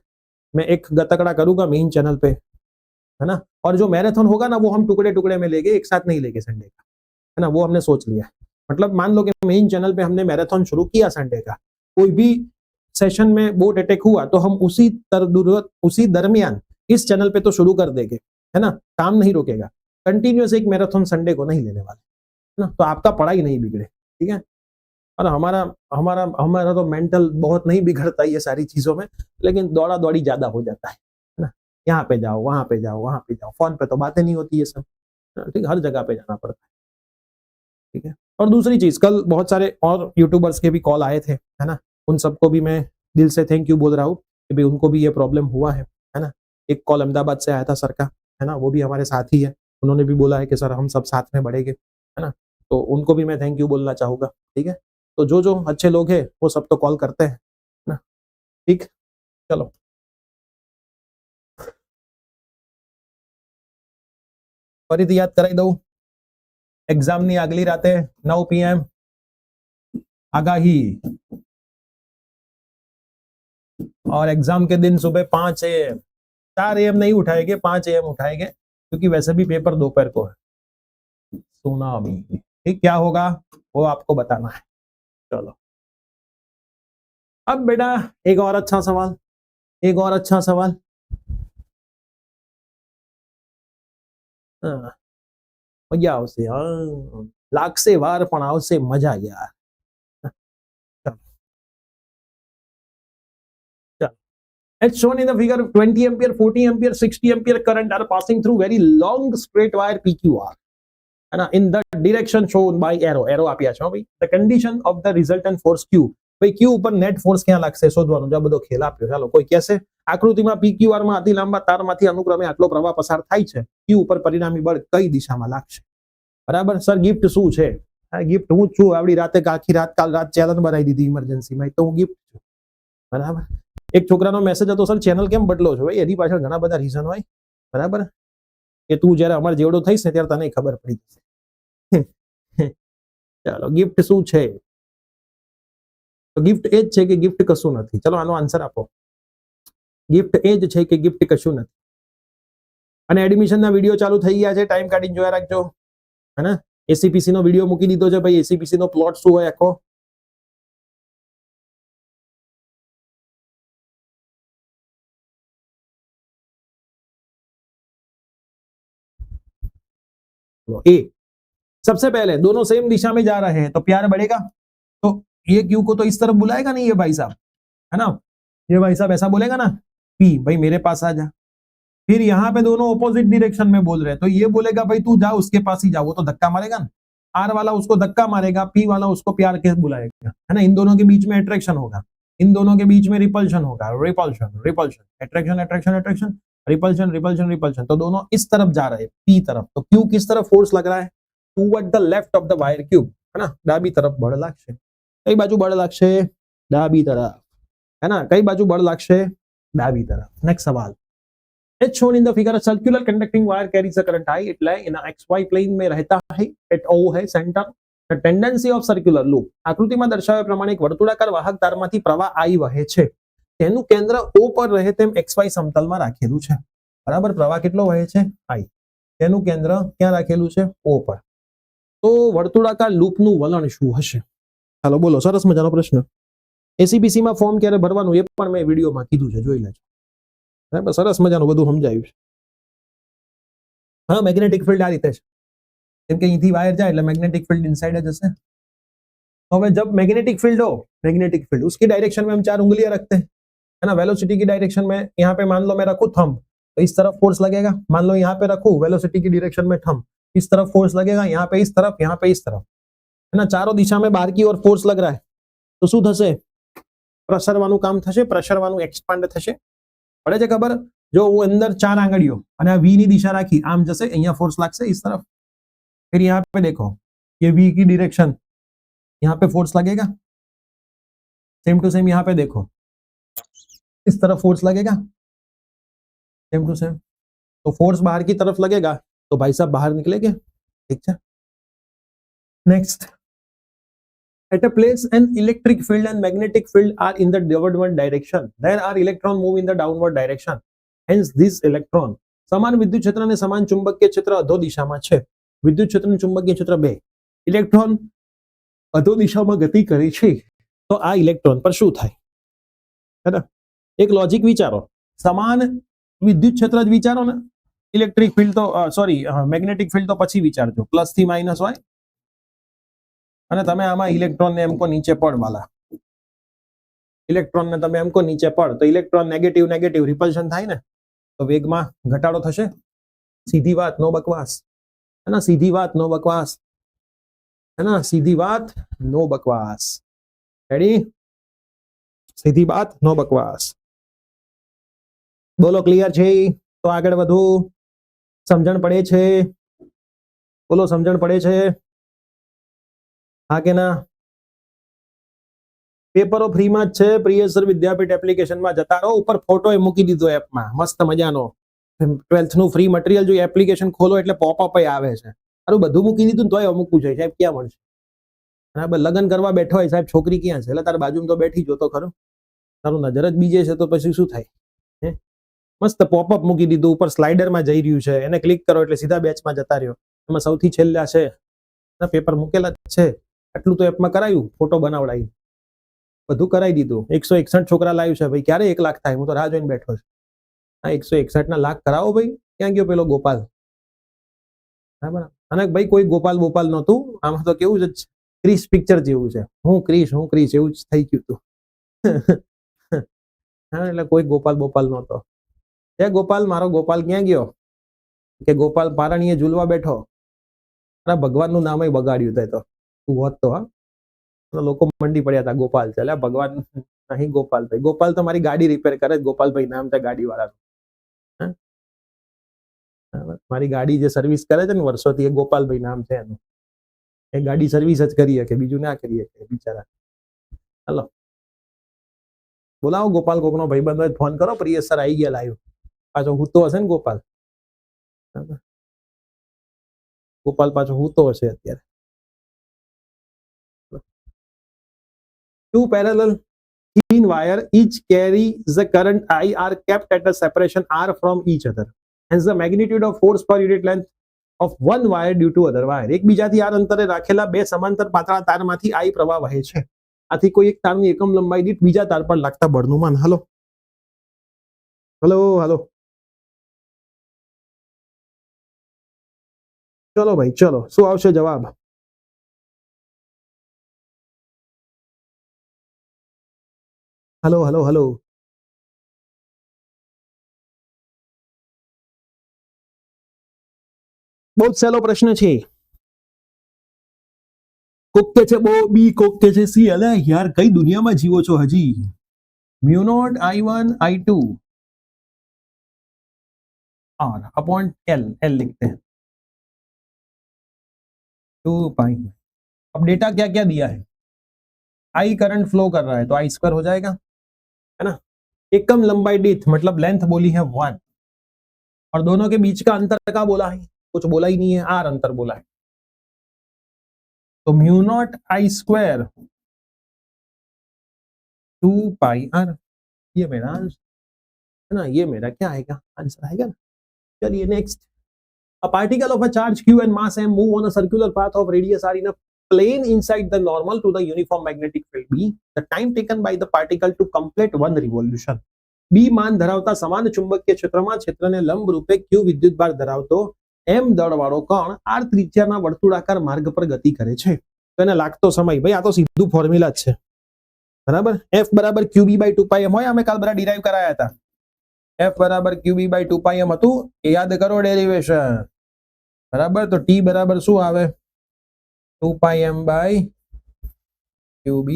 मैं एक गतकड़ा करूंगा मेन चैनल पे, है ना. और जो मैराथन होगा ना, वो हम टुकड़े टुकड़े में लेंगे, एक साथ नहीं लेंगे संडे का, है ना. वो हमने सोच लिया. मतलब मान लो कि मेन चैनल पे हमने मैराथन शुरू किया संडे का, कोई भी सेशन में बोट अटैक हुआ तो हम उसी दरमियान इस चैनल पे तो शुरू कर देंगे, है ना. काम नहीं रुकेगा. कंटिन्यूअस एक मैराथन संडे को नहीं लेने वाले, है ना. तो आपका पढ़ाई नहीं बिगड़े, ठीक है. और हमारा हमारा हमारा तो मेंटल बहुत नहीं बिगड़ता ये सारी चीजों में, लेकिन दौड़ा दौड़ी ज्यादा हो जाता है ना. यहाँ पे जाओ, वहां पे जाओ, वहां पे जाओ. फोन पे तो बातें नहीं होती ये सब, ठीक. हर जगह पे जाना पड़ता है, ठीक है. और दूसरी चीज, कल बहुत सारे और यूट्यूबर्स के भी कॉल आए थे, है ना. उन सबको भी मैं दिल से थैंक यू बोल रहा हूँ कि भाई उनको भी ये प्रॉब्लम हुआ है ना. एक कॉल अहमदाबाद से आया था सर का, है ना. वो भी हमारे साथ ही है. उन्होंने भी बोला है कि सर हम सब साथ में बढ़ेंगे, है ना. तो उनको भी मैं थैंक यू बोलना चाहूंगा, ठीक है. तो जो अच्छे लोग हैं वो सब तो कॉल करते हैं ना, ठीक. चलो, फरीથી યાદ કરાવી દઉં. એક્ઝામની આગલી રાતે 9 PM आगाही, और एग्जाम के दिन सुबह 5 AM, 4 AM नहीं उठाएंगे, 5 AM उठाएंगे, क्योंकि वैसे भी पेपर दोपहर को है. सुनामी, ठीक. क्या होगा वो आपको बताना है. चलो, अब बेटा एक और अच्छा सवाल, एक और अच्छा सवाल. मजा आवशे, लागशे वार पण आवशे मजा यार. As shown in the figure, 20 ampere, 40 ampere, 60 ampere current are passing through very long straight wire PQR, है ना, in the direction shown by arrow. arrow આપ્યા છે ભાઈ. The condition of the resultant force Q, ભાઈ Q ઉપર net force ક્યાં લાગશે શોધવાનું. જો બધો ખેલ આપ્યો. ચાલો, કોઈ કહેશે આકૃતિમાં PQR માં અતિ લાંબા તારમાંથી અનુક્રમે આટલો પ્રવાહ પસાર થાય છે, Q ઉપર પરિણામી બળ કઈ દિશામાં લાગશે? બરાબર. સર ગિફ્ટ શું છે? ગિફ્ટ હું જ છું. આવડી રાતે આખી રાત કાલ રાત ચેનલ બનાવી દીધી ઇમરજન્સીમાં, તો હું ગિફ્ટ છું. બરાબર. એક છોકરાનો મેસેજ હતો, સર ચેનલ કેમ બદલો છો? ભાઈ એની પાછળ ઘણા બધા રીઝન હોય, બરાબર. કે તું જ્યારે અમાર જેવડો થઈશ ને ત્યારે તને ખબર પડી જશે. ચાલો, ગિફ્ટ શું છે? તો ગિફ્ટ એ જ છે કે ગિફ્ટ કશું નથી. ચલો, આનો આન્સર આપો. ગિફ્ટ એ જ છે કે ગિફ્ટ કશું નથી. અને એડમિશનના વિડીયો ચાલુ થઈ ગયા છે, ટાઈમ કાઢીને જોયા રાખજો, હે ને. એસીપીસી નો વિડીયો મૂકી દીધો છે ભાઈ. એસીપીસી નો પ્લોટ શું હોય આખો, ए. सबसे पहले दोनों सेम दिशा में जा रहे हैं तो प्यार बढ़ेगा. तो ये क्यू को तो इस तरफ बुलाएगा नहीं ये भाई साहब, है ना. ये भाई साहब ऐसा बोलेगा ना, पी भाई मेरे पास आ जा. फिर यहाँ पे दोनों ऑपोजिट डायरेक्शन में बोल रहे हैं, तो ये बोलेगा भाई तू जा उसके पास ही जा. वो तो धक्का मारेगा ना. आर वाला उसको धक्का मारेगा, पी वाला उसको प्यार के बुलाएगा, है ना. इन दोनों के बीच में अट्रैक्शन होगा, इन दोनों के बीच में रिपल्शन होगा. Repulsion repulsion, attraction attraction attraction, repulsion repulsion repulsion. तो दोनों इस तरफ जा रहे हैं, पी तरफ. तो क्यू किस तरफ फोर्स लग रहा है? Toward the left of the wire cube, है ना. डाबी तरफ बળ લાગશે. કઈ બાજુ બળ લાગશે? ડાબી તરફ, है ना. કઈ બાજુ બળ લાગશે? ડાબી તરફ. નેક્સ્ટ સવાલ. As shown in the figure, a circular conducting wire carries a current I. It lies in a XY plane में रहता है. At O है centre, tendency of circular loop, આકૃતિમાં દર્શાવ્યા પ્રમાણે એક વર્તુળાકાર વાહક તારમાંથી પ્રવાહ I વહે છે, તેનું કેન્દ્ર O પર રહે તેમ XY સમતલમાં રાખેલું છે. બરાબર, પ્રવાહ કેટલો વહે છે? I. તેનું કેન્દ્ર ક્યાં રાખેલું છે? O પર. તો વર્તુળાકાર લૂપનું વલણ શું હશે? ચાલો બોલો, સરસ મજાનો પ્રશ્ન. એસીબીસી માં ફોર્મ ક્યારે ભરવાનું એ પણ મેં વિડીયોમાં કીધું છે, જોઈ લેજો. બરાબર, સરસ મજાનું બધું સમજાયું છે. હા, મેગ્નેટિક ફિલ્ડ આ રીતે છે, કેમ કે અહીંથી वायर जाए એટલે मैग्नेटिक फील्ड इनसाइड જ હશે. હવે जब मैग्नेटिक फील्ड हो, मैग्नेटिक फील्ड उसकी डायरेक्शन में हम 4 उंगलियां रखते हैं, है ना. वेलोसिटी की डायरेक्शन में यहाँ पे मान लो मैं रखूं थंब, तो इस तरफ फोर्स लगेगा. मान लो यहाँ पे रखूं वेलोसिटी की डायरेक्शन में थंब, इस तरफ फोर्स लगेगा, यहाँ पे इस तरफ, यहाँ पे इस तरफ, है ना. चारों दिशा में बाहर की ओर फोर्स लग रहा है, तो શું થશે? પ્રસરવાનું કામ થશે, પ્રસરવાનું એક્સપાન્ડ થશે. પડે છે ખબર? જો હું અંદર 4 આંગળીઓ અને આ V ની દિશા રાખી આમ જશે, અહીંયા फोर्स लागશે इस तरफ. फिर यहाँ पे देखो ये V की डायरेक्शन, यहाँ पे फोर्स लगेगा. सेम टू सेम यहाँ पे देखो इस तरफ फोर्स लगेगा, सेम टू सेम. तो फोर्स बाहर की तरफ लगेगा तो भाई साहब बाहर निकलेंगे. ठीक है. Next, at a place an electric field and magnetic field are in the downward direction, there are electron move in the downward direction, hence this electron. સમાન વિદ્યુત ક્ષેત્ર અને સમાન ચુંબકીય ક્ષેત્ર અધો દિશામાં છે. વિદ્યુત ક્ષેત્ર અને ચુંબકીય ક્ષેત્ર બે. ઇલેક્ટ્રોન અધો દિશામાં ગતિ કરે છે, તો આ ઇલેક્ટ્રોન પર શું થાય? है ना. एक लॉजिक विचारो, समान विद्युत क्षेत्र ज विचारो ने, इलेक्ट्रिक फील्ड तो सॉरी मैग्नेटिक फील्ड तो પછી વિચારજો, પ્લસ થી માઇનસ હોય અને તમે આમાં ઇલેક્ટ્રોન ને એમ કો નીચે પડ વાલા, ઇલેક્ટ્રોન ને તમે એમ કો નીચે પડ, તો ઇલેક્ટ્રોન નેગેટિવ નેગેટિવ રિપલ્શન થાય ને, તો વેગમાં ઘટાડો થશે. સીધી વાત, નો બકવાસ, है ना. सीधी बात, नो बकवास, है ना. सीधी बात, नो बकवास. रेडी? सीधी बात, नो बकवास. बोलो क्लियर છે? તો આગળ વધુ. સમજણ પડે છે? બોલો, સમજણ પડે છે? હા કે ના? પેપરો ફ્રીમાં જ છે, પ્રિયસર વિદ્યાપીઠ એપ્લિકેશનમાં જતા રહો. ઉપર ફોટો એ મૂકી દીધો એપમાં, મસ્ત મજાનો. 12th નું ફ્રી મટીરિયલ જો એપ્લિકેશન ખોલો એટલે પોપઅપ આવે છે. સારું, બધું મૂકી દીધું તોય અમુક છે સાહેબ, ક્યાં મળશે? બરાબર, લગ્ન કરવા બેઠો હોય સાહેબ, છોકરી ક્યાં છે? એટલે તાર બાજુમાં તો બેઠી જોતો ખરો. તારું નજર જ બીજે છે તો પછી શું થાય? હે, મસ્ત પોપઅપ મૂકી દીધું, ઉપર સ્લાઇડરમાં જઈ રહ્યું છે, એને ક્લિક કરો એટલે સીધા બેચમાં જતા રહ્યો. એમાં સૌથી છેલ્લા છે પેપર મૂકેલા જ છે. આટલું તો એપમાં કરાયું, ફોટો બનાવડાવી, બધું કરાવી દીધું. 161 છોકરા લાવ્યું છે ભાઈ, ક્યારે 1 લાખ થાય? હું તો રાહ જોઈને બેઠો છું. આ 161 ના લાખ કરાવો ભાઈ. ક્યાં ગયો પેલો ગોપાલ? બરાબર. અને ભાઈ કોઈ ગોપાલ બોપાલ નહોતું, આમાં તો કેવું છે, ક્રિશ પિક્ચર જેવું છે. હું ક્રિશ એવું જ થઈ ગયું હતું. હા, એટલે કોઈ ગોપાલ બોપાલ નહોતો. એ ગોપાલ, મારો ગોપાલ ક્યાં ગયો? કે ગોપાલ પારણીએ ઝૂલવા બેઠો. અરે ભગવાનનું નામ બગાડ્યું તે તો, તું હોત તો. હા, લોકો મંડી પડ્યા હતા ગોપાલ છે. એટલે ભગવાન નહીં, ગોપાલભાઈ. ગોપાલ તો મારી ગાડી રિપેર કરે, ગોપાલભાઈ નામ છે ગાડી વાળાનું. મારી ગાડી જે સર્વિસ કરે છે ને વર્ષોથી, એ ગોપાલભાઈ નામ છે એનું. એ ગાડી સર્વિસ જ કરીએ કે બીજું ના કરીએ કે બિચારા. હાલો, બોલાવો ગોપાલ, કોકનો ભાઈબંધ હોય ફોન કરો. પ્રિય સર આવી ગયા લાઈવ. પાછો હૂતો હશે ને ગોપાલ? ગોપાલ પાછો હૂતો હશે અત્યારે. Two parallel thin wire each carries the current I are kept at a separation R from each other. Hence the magnitude of force per unit length of one wire due to other wire. એકબીજાથી R અંતરે રાખેલા બે સમાંતર પાતળા તારમાંથી I પ્રવાહ વહે છે. આથી કોઈ એક તારની એકમ લંબાઈ દીઠ બીજા તાર પર લાગતા બળનું માન. હલો હલો હલો, ચલો ભાઈ ચલો, શું આવશે જવાબ? હલો હલો હલો, બહુ જ સહેલો પ્રશ્ન છે. કોક કે છે બી, કોક કે છે સી. અલે યાર, કઈ દુનિયામાં જીવો છો હજી? Mu naught I1 I2 R upon L लिखते हैं 2 पाई. अब डेटा क्या क्या दिया है? I करंट फ्लो कर रहा है तो I² हो जाएगा, है ना. एकम लंबाई दीठ मतलब लेंथ बोली है 1, और दोनों के बीच का अंतर क्या बोला है? कुछ बोला ही नहीं है, R अंतर बोला है. तो mu not I square 2πr, ये मेरा आंसर है ना, ये मेरा क्या आएगा, आंसर आएगा ना। चलिए next, a particle of a charge q and mass m move on a circular path of radius r in a plane inside the normal to the uniform magnetic field b, the time taken by the particle to complete one revolution. b માન ધરાવતા સમાન ચુંબકીય ક્ષેત્રમાં ક્ષેત્રને લંબ રૂપે q વિદ્યુતભાર ધરાવતો m દળવાળો કણ r ત્રિજ્યાના વર્તુળાકાર માર્ગ પર ગતિ કરે છે, તો એને લાગતો સમય, ભાઈ આ તો સીધું ફોર્મ્યુલા જ છે, બરાબર. f બરાબર qb બાય 2πm હોય, અમે કાલ બધા ડિરાઈવ કરાયા હતા. f બરાબર qb બાય 2πm હતું, એ યાદ કરો ડેરિવેશન, બરાબર. તો t બરાબર શું આવે, 2πm બાય qb.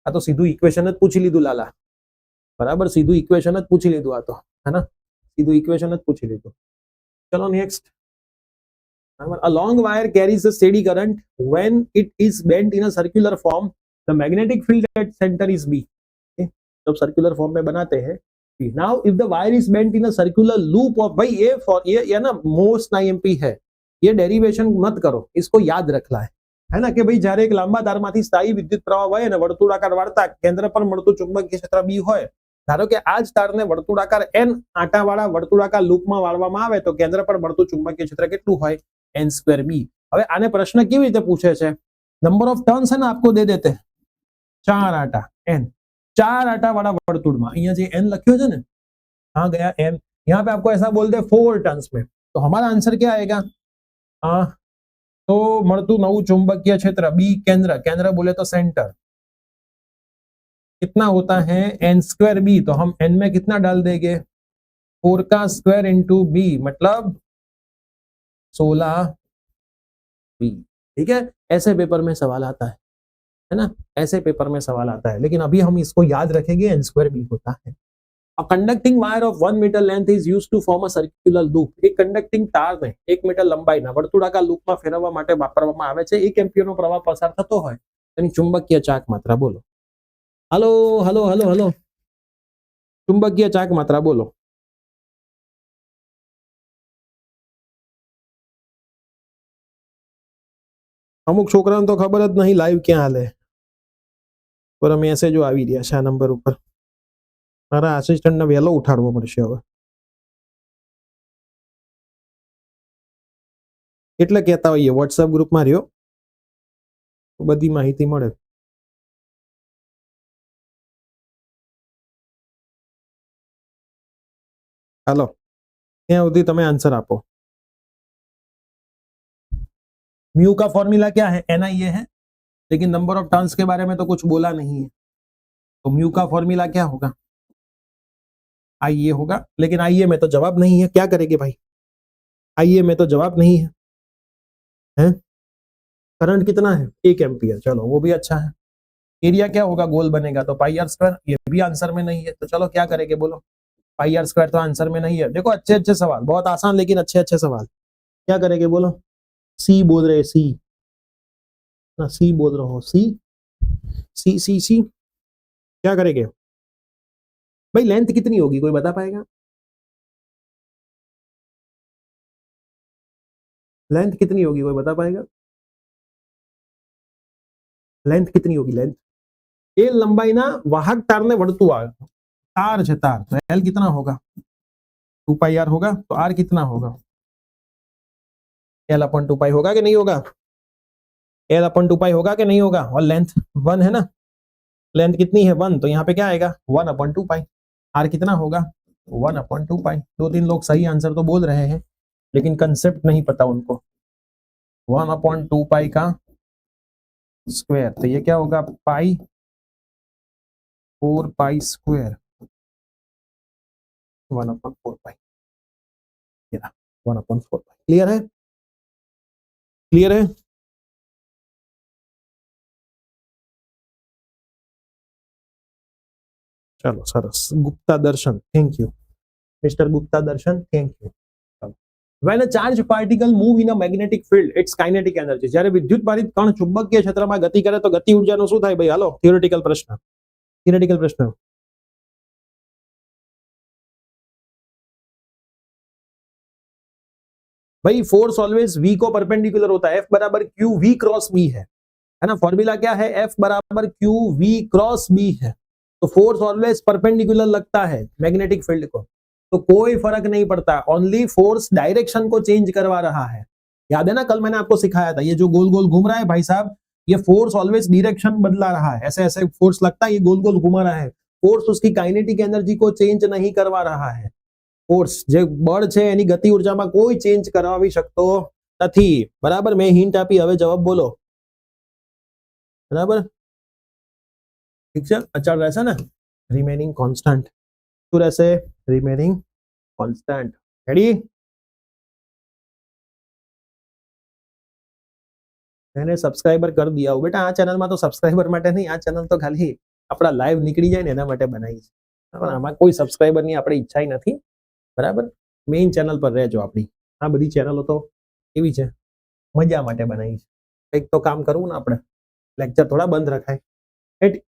આ તો સીધું ઇક્વેશન જ પૂછી લીધું લાલા, બરાબર, સીધું ઇક્વેશન જ પૂછી લીધું આ તો, હે ના, સીધું ઇક્વેશન જ પૂછી લીધું. ચલો next, a long wire carries a steady current when it is bent in a circular form, the magnetic field at center is b. okay? जब सर्कुलर फॉर्म में बनाते हैं, now if the wire is bent in a circular loop of, भाई ये for ये ना most IMP है, ये डेरिवेशन मत करो, इसको याद रखना है ना, कि भाई જ્યારે એક લાંબા તારમાંથી સ્થાયી વિદ્યુત પ્રવાહ હોય અને વર્તુળાકાર વાળતા કેન્દ્ર પર મળતું ચુંબકીય ક્ષેત્ર બી હોય, ધારો કે આ જ તારને વર્તુળાકાર n આંટાવાળા વર્તુળાકાર લૂપમાં વાળવામાં આવે તો કેન્દ્ર પર મળતું ચુંબકીય ક્ષેત્ર કેટલું હોય, n²b. હવે આને પ્રશ્ન કેવી રીતે પૂછે છે, નંબર ઓફ ટર્ન્સ है ना आपको दे देते हैं, 4 आटा n, 4 आटा वाला वर्तुड़ में, અહીંયા જે n લખ્યો છે ને, हाँ गया n, यहाँ पे आपको ऐसा बोल दे 4 टर्न्स में, तो हमारा आंसर क्या आएगा, तो મળતું નવું चुंबकीय क्षेत्र बी, केंद्र, केंद्र बोले तो सेंटर, कितना होता है n²b, तो हम n में कितना डाल देंगे, 4 का स्क्वायर इंटू b, मतलब 16b. ठीक है, ऐसे पेपर में सवाल आता है ना, ऐसे पेपर में सवाल आता है, लेकिन अभी हम इसको याद रखेंगे, n²b होता है. A conducting wire of 1 meter length is used to form a circular loop. એક કંડક્ટિંગ તારને 1 મીટર લંબાઈના વર્તુળાકાર લૂપમાં ફેરવવા માટે વાપરવામાં આવે છે. 1 એમ્પિયરનો પ્રવાહ પસાર થતો હોય, તેની ચુંબકીય ચાક માત્રા બોલો. હલો હલો હલો હલો, ચુંબકીય ચાક માત્રા બોલો. અમુક છોકરાઓને તો ખબર જ નહીં લાઈવ ક્યાં હાલે, પર મેસેજો આવી રહ્યા છે આ નંબર ઉપર. મારા આસિસ્ટન્ટને વહેલો ઉઠાડવો પડશે હવે, એટલે કહેતા હોઈએ વોટ્સએપ ગ્રુપમાં રહ્યો, બધી માહિતી મળે. હાલો, ત્યાં સુધી તમે આન્સર આપો. म्यू का फॉर्मूला क्या है, एन आई ए है, लेकिन नंबर ऑफ टर्न्स के बारे में तो कुछ बोला नहीं है, तो म्यू का फॉर्मूला क्या होगा, आई ए होगा, लेकिन आई ए में तो जवाब नहीं है, क्या करेंगे भाई, आई ए में तो जवाब नहीं है, हैं? करंट कितना है, 1 एम्पियर, चलो वो भी अच्छा है. एरिया क्या होगा, गोल बनेगा, तो πr², ये भी आंसर में नहीं है, तो चलो क्या करेंगे बोलो, πr² तो आंसर में नहीं है. देखो अच्छे अच्छे सवाल, बहुत आसान लेकिन अच्छे अच्छे सवाल, क्या करेंगे बोलो, सी बोल रहे, सी ना, सी बोल रहे हो, सी सी सी सी, क्या करेंगे भाई, लेंथ कितनी होगी कोई बता पाएगा, लेंथ कितनी होगी कोई बता पाएगा, लेंथ कितनी होगी, लेंथ, ए लंबाई ना वाहक तार ने वड़तू आ तार है तार, तो एल कितना होगा, 2πr होगा, तो आर कितना होगा, l/2π होगा कि नहीं होगा, l/2π होगा कि नहीं होगा, और लेंथ 1 है ना, लेंथ कितनी है 1, तो यहाँ पे क्या आएगा 1/2π, आर कितना होगा 1/2π. 2-3 लोग सही आंसर तो बोल रहे हैं, लेकिन कंसेप्ट नहीं पता उनको. 1/2π का स्क्वायर, तो ये क्या होगा, पाई 4π², 1/4π, 1/4π. क्लियर है, क्लियर है. चलो Saras, Gupta Darshan, thank you mister Gupta Darshan, thank you. When a charged particle move in a magnetic field, its kinetic energy, જ્યારે વિદ્યુત ભારિત કણ ચુંબકીય ક્ષેત્રમાં ગતિ કરે તો ગતિ ઊર્જાનો શું થાય ભાઈ, હાલો થિયોરેટિકલ પ્રશ્ન, થિયોરેટિકલ પ્રશ્ન. भाई फोर्स ऑलवेज V को परपेंडिकुलर होता है, F बराबर क्यू वी क्रॉस बी है ना। फॉर्मूला क्या है, F बराबर क्यू वी क्रॉस बी है। तो फोर्स ऑलवेज परपेंडिकुलर लगता है मैग्नेटिक फील्ड को, तो कोई फर्क नहीं पड़ता, ओनली फोर्स डायरेक्शन को चेंज करवा रहा है। याद है ना, कल मैंने आपको सिखाया था, ये जो गोल गोल घूम रहा है भाई साहब, ये फोर्स ऑलवेज डायरेक्शन बदला रहा है, ऐसे ऐसे फोर्स लगता है, ये गोल गोल घुमा रहा है। फोर्स उसकी काइनेटिक एनर्जी को चेंज नहीं करवा रहा है। फोर्स જે બળ છે એની ગતિ ઉર્જામાં કોઈ ચેન્જ કરાવી શકતો નથી, બરાબર। મેં હિન્ટ આપી, હવે જવાબ બોલો, બરાબર, ઠીક છે। અચળ રહેશે ને, રિમેનિંગ કોન્સ્ટન્ટ શું રહેશે, રિમેનિંગ કોન્સ્ટન્ટ, રેડી। मैंने सब्सक्राइबर कर दिया हो बेटा, आ चैनल में तो सब्सक्राइबर माटे नहीं, आ चैनल तो खाली अपना लाइव निकली जाए ने एना माटे बनाई छे, बराबर। आमां कोई सब्सक्राइबर ની આપણી ઈચ્છા ય નથી, બરાબર। મેઇન ચેનલ પર રહેજો આપણી, આ બધી ચેનલો તો એવી છે, મજા માટે બનાવી છે, કંઈક તો કામ કરવું ને આપણે, લેક્ચર થોડા બંધ રખાય।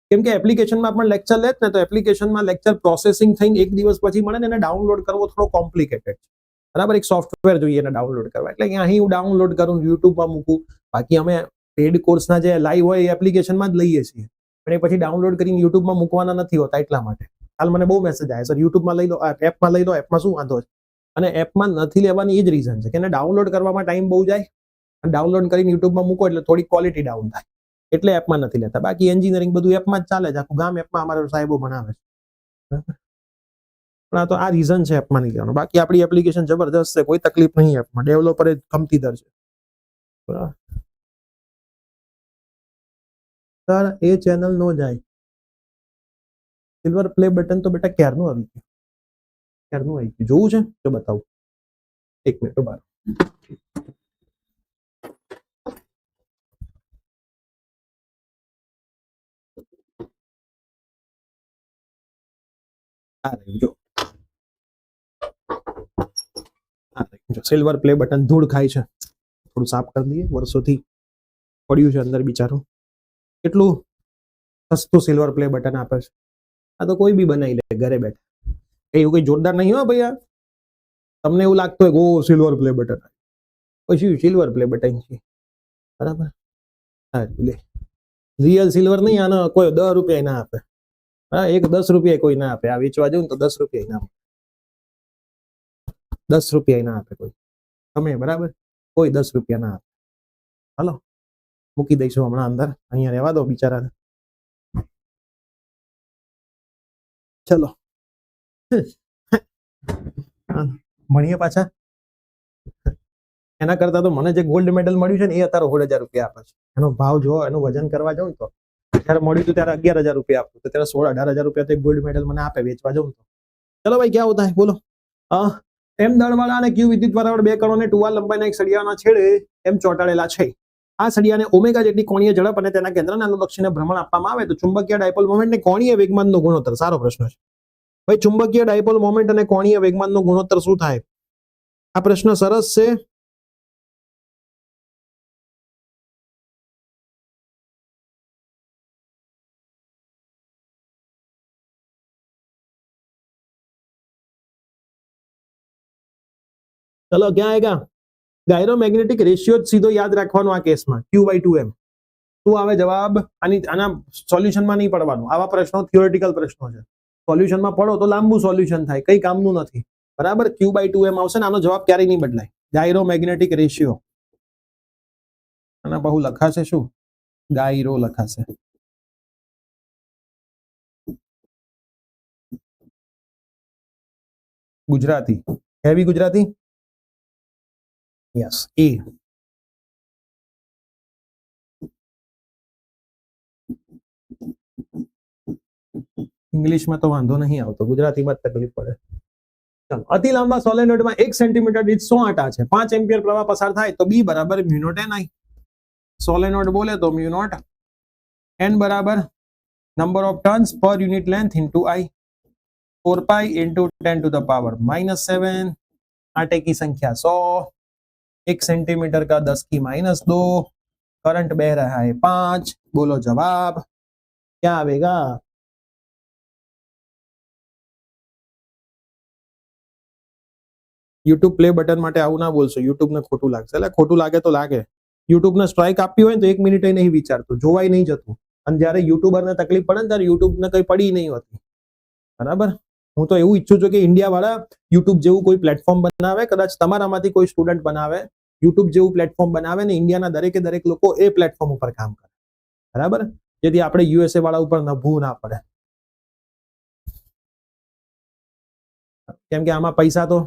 કેમ કે એપ્લિકેશનમાં પણ લેક્ચર લે ને, તો એપ્લિકેશનમાં લેક્ચર પ્રોસેસિંગ થઈને એક દિવસ પછી મળે ને, એને ડાઉનલોડ કરવો થોડો કોમ્પ્લિકેટેડ છે, બરાબર। એક સોફ્ટવેર જોઈએ એને ડાઉનલોડ કરવા, એટલે અહીં હું ડાઉનલોડ કરું, યુટ્યુબમાં મૂકું। બાકી અમે પેડ કોર્સના જે લાઈવ હોય એ એપ્લિકેશનમાં જ લઈએ છીએ, પણ એ પછી ડાઉનલોડ કરીને યુટ્યુબમાં મૂકવાના નથી હોતા, એટલા માટે। હાલ મને બહુ મેસેજ આવે, સર યુટ્યુબમાં લઈ લો, એપમાં લઈ લો, એપમાં શું વાંધો છે? અને એપમાં નથી લેવાની એ જ રીઝન છે કે એને ડાઉનલોડ કરવામાં ટાઈમ બહુ જાય, અને ડાઉનલોડ કરીને યુટ્યુબમાં મૂકો એટલે થોડી ક્વોલિટી ડાઉન થાય, એટલે એપમાં નથી લેતા। બાકી એન્જિનિયરિંગ બધું એપમાં જ ચાલે છે, આખું ગામ એપમાં અમારા સાહેબો ભણાવે છે, બરાબર। પણ આ તો આ રીઝન છે એપમાં નહીં લેવાનું, બાકી આપણી એપ્લિકેશન જબરદસ્ત છે, કોઈ તકલીફ નહીં એપમાં, ડેવલપર કમતીદર છે, બરાબર। સર એ ચેનલ નો જાય, સિલ્વર પ્લે બટન તો બેટા ક્યારનું આવી ગયું, ક્યારનું આવી ગયું, જોવું છે તો બતાવું, એક મિનિટ બાર। આ રહ્યું જો, આ રહ્યું જો સિલ્વર પ્લે બટન, ધૂળ ખાય છે, થોડું સાફ કરી દઈએ, વર્ષોથી પડ્યું છે અંદર બિચારું। કેટલું સસ્તું સિલ્વર પ્લે બટન આપે છે, આ તો કોઈ બી બનાવી લે ઘરે બેઠા, એવું કઈ જોરદાર નહીં હો ભૈયા। તમને એવું લાગતું હોય કે ઓ સિલ્વર પ્લે બટન, પછી સિલ્વર પ્લે બટન છે, બરાબર। હા લે, રિયલ સિલ્વર નહીં, આનો કોઈ 10 રૂપિયા ના આપે, હા, એક 10 રૂપિયા કોઈ ના આપે, આ વેચવા જવું ને તો 10 રૂપિયા ના આપે, 10 રૂપિયા ના આપે કોઈ, તમે બરાબર, કોઈ 10 રૂપિયા ના આપે। હાલો મૂકી દઈશું હમણાં અંદર, અહીંયા રહેવા દો બિચારાને, ચલો ભણીએ પાછા। એના કરતા તો મને જે ગોલ્ડ મેડલ મળ્યું છે ને, એ અત્યારે 16,000 રૂપિયા આપે છે, એનો ભાવ જો, એનું વજન કરવા જાઉં તો, જયારે મળ્યું હતું ત્યારે 11,000 રૂપિયા આપતું, તો ત્યારે 16-18,000 રૂપિયા તો ગોલ્ડ મેડલ મને આપે વેચવા જાઉં તો। ચલો ભાઈ, ક્યાં હોતા હે બોલો। એમ દળવાળા અને ક્યુ વિદ્યુત વાળા બે કણોને 2r લંબાઈના એક સળિયાના છેડે એમ ચોંટાડેલા છે। આ સળિયાને ઓમેગા જેટલી કોણીય ઝડપ અને તેના કેન્દ્રના અનુલક્ષીને ભ્રમણ આપવામાં આવે તો ચુંબકીય ડાયપોલ મોમેન્ટને કોણીય વેગમાનનો ગુણોત્તર, સારો પ્રશ્ન છે ભાઈ, ચુંબકીય ડાયપોલ મોમેન્ટ અને કોણીય વેગમાનનો ગુણોત્તર શું થાય? આ પ્રશ્ન સરસ છે। चलो क्या आएगा, गायरोमैग्नेटिक रेशियो सीधो याद रखવાનો આ કેસમાં, Q/2m। શું આવે જવાબ? આના સોલ્યુશનમાં નહીં પડવાનું, આવા પ્રશ્નો થિયોરેટિકલ પ્રશ્નો છે, સોલ્યુશનમાં પડો તો લાંબુ સોલ્યુશન થાય, કઈ કામનું નથી, બરાબર। Q/2m આવશે ને, આનો જવાબ ક્યારેય નહીં બદલાય, ગાયરોમેગ્નેટિક રેશિયો, આના બહુ લખાશે શું, ગાયરો લખાશે, ગુજરાતી, હેવી ગુજરાતી, યસ, એ इंग्लिश में तो वांधो नहीं आवतो, गुजराती में तकलीफ पड़े। चलो, अति लांबा सोलेनोइड में 1 सेंटीमीटर दीठ 100 आटा है, 5 एम्पियर प्रवाह पसार थाय तो बी बराबर mu naught N I. Solenoid बोले तो म्यू नॉट एन बराबर नंबर ऑफ टर्न्स पर unit length into I, 4 pi into 10 to the power -7, आटे की संख्या 100, 1 सेंटीमीटर का 10 की -2, करंट बह रहा है 5। बोलो जवाब क्या आएगा? યુટ્યુબ પ્લે બટન માટે આવું ના બોલશો, યુટ્યુબ ને ખોટું લાગશે. એટલે ખોટું લાગે તો લાગે, યુટ્યુબ ને સ્ટ્રાઇક આપી હોય ને તો 1 મિનિટે નહીં વિચારતું, જોવાય નહીં જતું. અને જ્યારે યુટ્યુબર ને તકલીફ પડે ને ત્યારે યુટ્યુબ ને કઈ પડી નહીં હોતી. બરાબર. હું તો એવું ઈચ્છું છું કે ઇન્ડિયા વાળા યુટ્યુબ જેવું કોઈ પ્લેટફોર્મ બનાવે, કદાચ તમારામાંથી કોઈ સ્ટુડન્ટ બનાવે, યુટ્યુબ જેવું પ્લેટફોર્મ બનાવે ને ઇન્ડિયાના દરેકે દરેક લોકો એ પ્લેટફોર્મ ઉપર કામ કરે. બરાબર, જેથી આપણે યુએસએ વાળા ઉપર નભવું ના પડે. કેમ કે આમાં પૈસા તો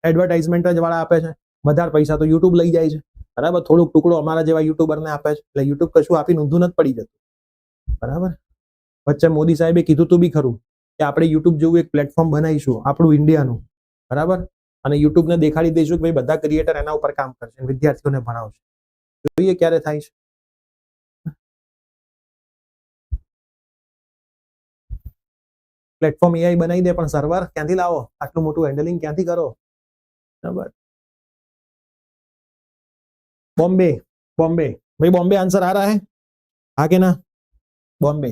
એડવર્ટાઇઝમેન્ટ જ વાળા આપે છે, વધારે પૈસા તો યુટ્યુબ લઈ જાય છે. બરાબર, થોડુંક ટુકડો અમારા જેવા યુટ્યુબરને આપે છે, એટલે યુટ્યુબ કશું આપીને ઊંધું નથી પડી જતું. બરાબર. વચ્ચે મોદી સાહેબે કીધું તું બી ખરું કે આપણે યુટ્યુબ જેવું એક પ્લેટફોર્મ બનાવીશું આપણું ઇન્ડિયાનું. બરાબર, અને યુટ્યુબને દેખાડી દઈશું કે ભાઈ બધા ક્રિએટર એના ઉપર કામ કરશે, વિદ્યાર્થીઓને ભણાવશે. જોઈએ ક્યારે થાય છે. પ્લેટફોર્મ એઆઈ બનાવી દે, પણ સર્વર ક્યાંથી લાવો? આટલું મોટું હેન્ડલિંગ ક્યાંથી કરો? બરાબર. बॉम्बे, बॉम्बे भाई, बॉम्बे आंसर आ रहा है, आगे ना? Bombay.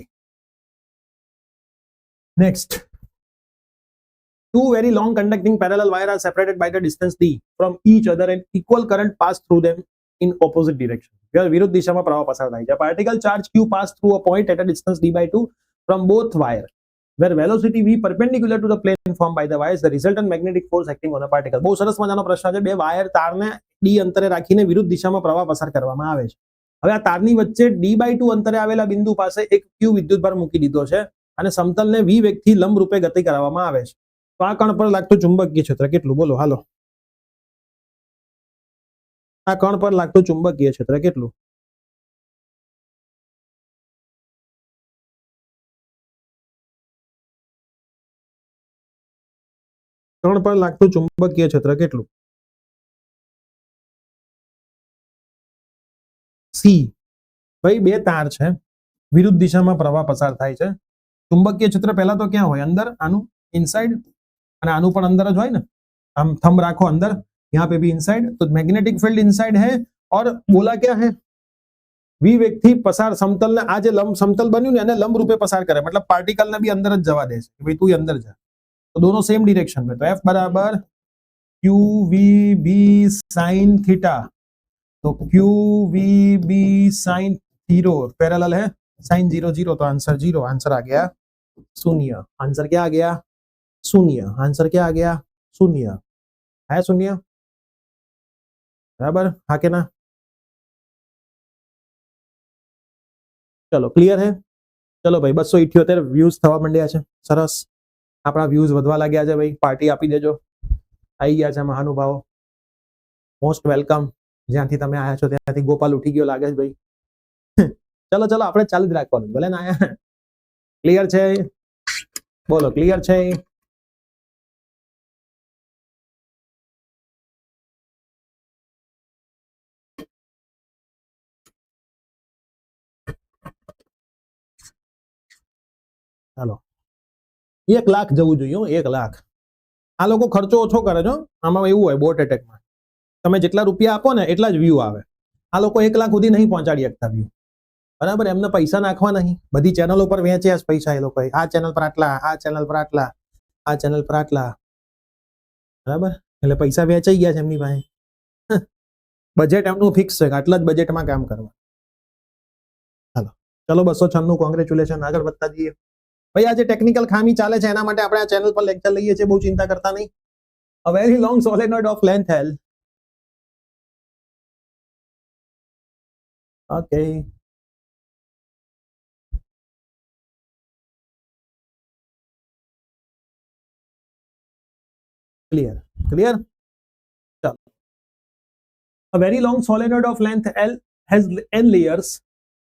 Next, two very long conducting parallel wire are separated by the distance d from each other and equal current pass through them in opposite direction. વિરુદ્ધ દિશામાં પ્રવાહ પસાર થાય છે. Particle charge q pass through a point at a distance d/2 from both wire, where velocity v perpendicular to the plane formed by the wires, the resultant magnetic force acting on a particle. બહુ સરસ મજાનો પ્રશ્ન છે. બે wire તારને d અંતરે રાખીને વિરુદ્ધ દિશામાં પ્રવાહ પસાર કરવામાં આવે છે. હવે આ તારની વચ્ચે d/2 અંતરે આવેલા બિંદુ પાસે એક q વિદ્યુતભાર મૂકી દીધો છે અને સમતલને v વેગથી લંબ રૂપે ગતિ કરવામાં આવે છે. તો આ કણ પર લાગતું ચુંબકીય ક્ષેત્ર કેટલું? બોલો હાલો. આ કણ પર લાગતું ચુંબકીય ક્ષેત્ર કેટલું? કણ પર લાગતું ચુંબકીય ક્ષેત્ર કેટલું? સી. ભાઈ બે તાર છે, વિરુદ્ધ દિશામાં પ્રવાહ પસાર થાય છે. ચુંબકીય ક્ષેત્ર પહેલા તો ક્યાં હોય? અંદર, આનું ઇનસાइड, અને આનું પણ અંદર જ હોય ને. આમ થંબ રાખો અંદર, यहाँ पे भी इनसाइड, तो मैग्नेटिक फील्ड इनसाइड है और बोला क्या है? वी वेग थी पसार समतल ने, आज लंब समतल बन्યું ને એને લંબ રૂપે પસાર કરે, मतलब पार्टिकल ने भी अंदर જ જવા દે છે, ભાઈ તું अंदर जा. तो दोनों सेम डायरेक्शन में, तो F बराबर Q V B sine theta. तो Q V B sine 0 parallel है साइन 0 0, तो आंसर 0. आंसर आ गया शून्य. आंसर क्या आ गया? शून्य. आंसर क्या आ गया? शून्य. है शून्य. बराबर, हाँ के ना? चलो क्लियर है. चलो भाई 278 व्यूज થવા માંડ્યા છે. સરસ, આપણા વ્યુઝ વધવા લાગ્યા છે ભાઈ. પાર્ટી આપી દેજો. આવી ગયા છે મહાનુભાવો, મોસ્ટ વેલકમ. જ્યાંથી તમે આયા છો ત્યાંથી ગોપાલ ઉઠી ગયો લાગે છે ભાઈ. ચલો ચલો, આપણે ચાલુ જ રાખવાનું, ભલે ના આયા. ક્લિયર છે? બોલો ક્લિયર છે? ચાલો, 1 લાખ જવું જોઈએ. 1 લાખ. આ લોકો ખર્ચો ઓછો કરે છે. આમાં એવું હોય, બોટ એટેકમાં તમે જેટલા રૂપિયા આપો ને એટલા જ વ્યૂ આવે. આ લોકો 1 લાખ સુધી નહીં પહોંચાડી શકતા વ્યૂ. બરાબર, એમને પૈસા નાખવા નહીં. બધી ચેનલો પર વેચ્યા છે પૈસા એ લોકોએ. આ ચેનલ પર આટલા, આ ચેનલ પર આટલા, આ ચેનલ પર આટલા. બરાબર, એટલે પૈસા વેચાઈ ગયા છે એમની પાસે. બજેટ એમનું ફિક્સ છે કે આટલા જ બજેટમાં કામ કરવા. ચાલો ચલો, 296 કોંગ્રેચ્યુલેશન. આગળ વધતા જઈએ ભાઈ. આજે ટેકનિકલ ખામી ચાલે છે એના માટે આપણે આ ચેનલ પર લેક્ચર લઈએ છીએ, બહુ ચિંતા કરતા નહીં. A very long solenoid of length L. Okay. Clear. Clear. Chalo. A very long solenoid of length L has n layers.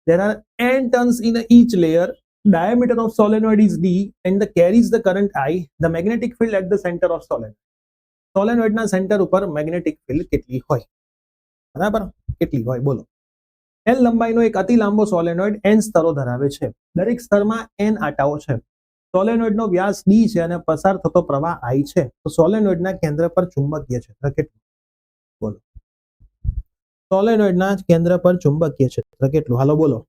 There are n turns in each layer. Diameter of solenoid is d and the carries the current I. The magnetic field at the center of solenoid. Solenoid ના centre ઉપર magnetic field કેટલી હોય? બરાબર, કેટલી હોય બોલો. n લંબાઈનો એક અતિ લાંબો સોલેનોઇડ n સ્તરો ધરાવે છે. દરેક સ્તરમાં n આટાઓ છે. સોલેનોઇડનો વ્યાસ d છે અને પસાર થતો પ્રવાહ I છે. તો સોલેનોઇડના કેન્દ્ર પર ચુંબકીય ક્ષેત્ર કેટલું? બોલો. સોલેનોઇડના કેન્દ્ર પર ચુંબકીય ક્ષેત્ર કેટલું? હાલો બોલો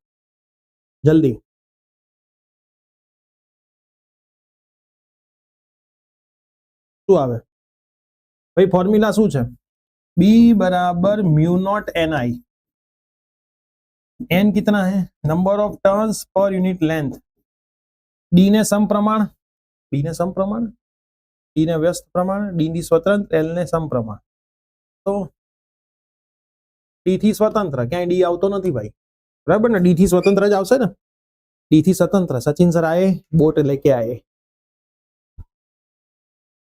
જલ્દી. શું આવે? भाई फॉर्म्यूला શું છે? B बराबर म्यू नॉट NI। n कितना है? नंबर ऑफ टर्न्स पर यूनिट लेंथ। D ने समप्रमाण, B ने समप्रमाण, D ने व्यस्त प्रमाण, D ની સ્વતંત્ર, L ને સમપ્રમાણ। તો D થી સ્વતંત્ર ક્યાંય D આવતો નથી ભાઈ, બરાબર ને? D થી સ્વતંત્ર જ આવશે ને, D થી स्वतंत्र। सचिन सर आए, बोट लेके आए।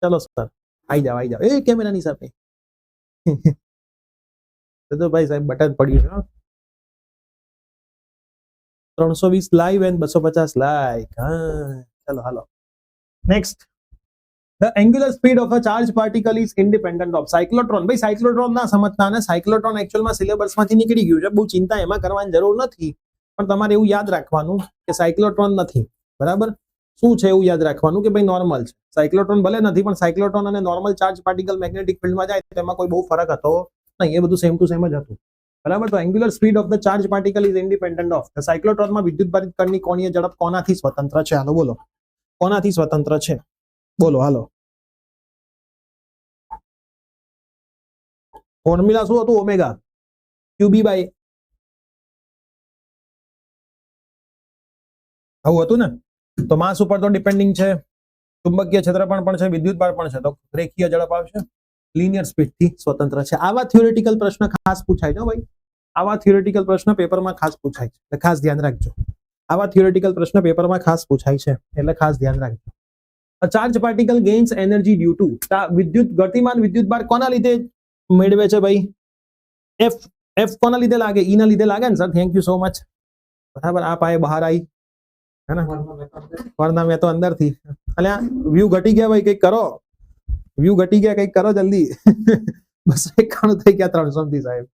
चलो सर आई जाओ ए कैमरा नहीं सामने। तो भाई साहब बटन पड़્યું છે। 320 लाइव एंड 250 लाइक। हाँ चलो hello next. The angular speed of a charge particle is independent of cyclotron. भाई साइक्लोट्रॉन ना समझता ने, साइक्लोट्रॉन एक्चुअल में सिलेबस માંથી નીકળી ગયું છે, બહુ ચિંતા એમાં કરવાની જરૂર નથી, પણ તમારે એવું યાદ રાખવાનું કે સાયક્લોટ્રોન નથી, બરાબર? શું છે એવું યાદ રાખવાનું કે ભાઈ નોર્મલ છે। સાયક્લોટ્રોન ભલે નથી, પણ સાયક્લોટ્રોન અને નોર્મલ ચાર્જ પાર્ટિકલ મેગ્નેટિક ફિલ્ડમાં જાય તો એમાં કોઈ બહુ ફરક હતો નહીં, એ બધું સેમ ટુ સેમ જ હતું, બરાબર? તો angular speed of the charge particle is independent of સાયક્લોટ્રોનમાં વિદ્યુતભારિત કણની કોણીય ઝડપ કોનાથી સ્વતંત્ર છે? હાલો બોલો, કોનાથી સ્વતંત્ર છે? બોલો હાલો। ફોર્મ્યુલા શું હતું? ઓમેગા ક્યુબી બાય, આવું હતું ને? તો માસ ઉપર તો ડિપેન્ડિંગ છે, ચુંબકીય ક્ષેત્રફળ પણ છે, વિદ્યુતભાર પણ છે, તો રેખીય ઝડપ આવશે, લિનિયર સ્પીડ થી સ્વતંત્ર છે। આવા થિયોરેટિકલ પ્રશ્ન ખાસ પૂછાય છે ભાઈ, આવા થિયોરેટિકલ પ્રશ્ન પેપરમાં ખાસ પૂછાય છે, એટલે ખાસ ધ્યાન રાખજો। આવા થિયોરેટિકલ પ્રશ્ન પેપરમાં ખાસ પૂછાય છે, એટલે ખાસ ધ્યાન રાખજો। A charge particle gains energy due to, વિદ્યુત ગતિમાન વિદ્યુતભાર કોના લીધે મેળવે છે ભાઈ? એફ કોના લીધે લાગે? ઈ ના લીધે લાગે ને sir? Thank you so much, બરાબર। આ પાએ બહાર આવી है ना, वरना मैं तो अंदर थी। अल्या व्यू घटी गया भाई, कई करो, व्यू घटी गया, कई करो जल्दी। बस एक काणु થઈ ગયા 300 થી સાહેબ।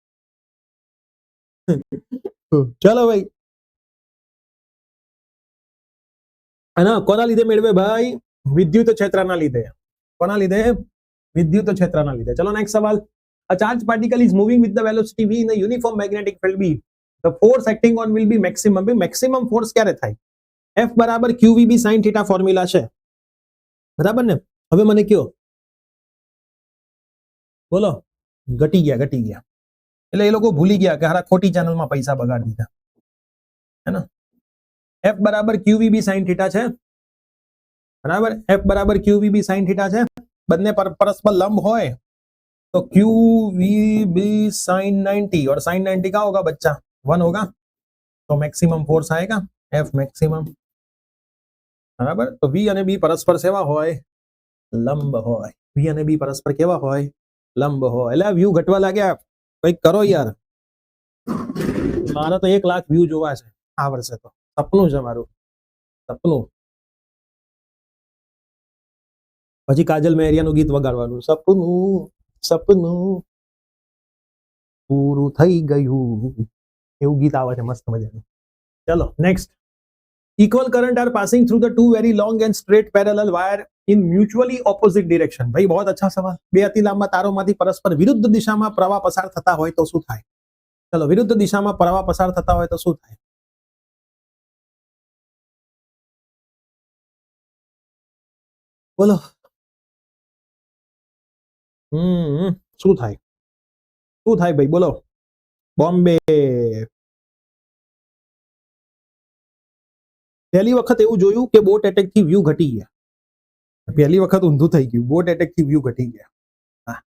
चलो भाई, है ना? કોના લીધે મેળવે ભાઈ? વિદ્યુત ક્ષેત્રના લીધે। કોના લીધે? વિદ્યુત ક્ષેત્રના લીધે। ચલો નેક્સ્ટ સવાલ। A charge particle is moving with the velocity v in a uniform magnetic field B. The force acting on will be maximum। maximum force ક્યારે થાય? F બરાબર QVB sin θ ફોર્મ્યુલા છે, બરાબર ને? હવે મને કયો, બોલો। ઘટી ગયા એટલે એ લોકો ભૂલી ગયા કે હારા ખોટી ચેનલમાં પૈસા બગાડી દીધા, હે ને? F બરાબર QVB sin θ છે, બરાબર? F બરાબર QVB sin θ છે। બંને પરસ્પર લંબ હોય तो QVB sin 90 और sin 90 का होगा बच्चा 1 होगा, तो मैक्सिमम फोर्स आएगा F मैक्सिमम, बराबर? तो V અને B પરસ્પર સેવા હોય? લંબ હોય। V અને B પરસ્પર કેવા હોય? લંબ હોય। એટલે વ્યૂ ઘટવા લાગ્યા, કંઈક કરો યાર। મારે તો 1 લાખ વ્યૂ જોવા છે આ વર્ષે, તો સપનું છે મારું, સપનું। પછી કાજલ મેરિયાનું ગીત વગાડવાનું, સપનું સપનું પૂરું થઈ ગયું, એવું ગીત આવે છે મસ્ત મજાનું। ચલો next. Equal current are passing through the two very long and straight parallel wire in mutually opposite direction। भाई बहुत अच्छा सवाल। બે અતિ લાંબા તારોમાંથી પરસ્પર વિરુદ્ધ દિશામાં પ્રવાહ પસાર થતા હોય તો શું થાય? ચલો, વિરુદ્ધ દિશામાં પ્રવાહ પસાર થતા હોય તો શું થાય? બોલો। શું થાય? શું થાય ભાઈ? બોલો। બોમ્બે। પહેલી વખત એવું જોયું કે બોટ એટેક થી વ્યૂ ઘટી ગયા। પહેલી વખત ઊંધું થઈ ગયું, બોટ એટેક થી વ્યૂ ઘટી ગયા।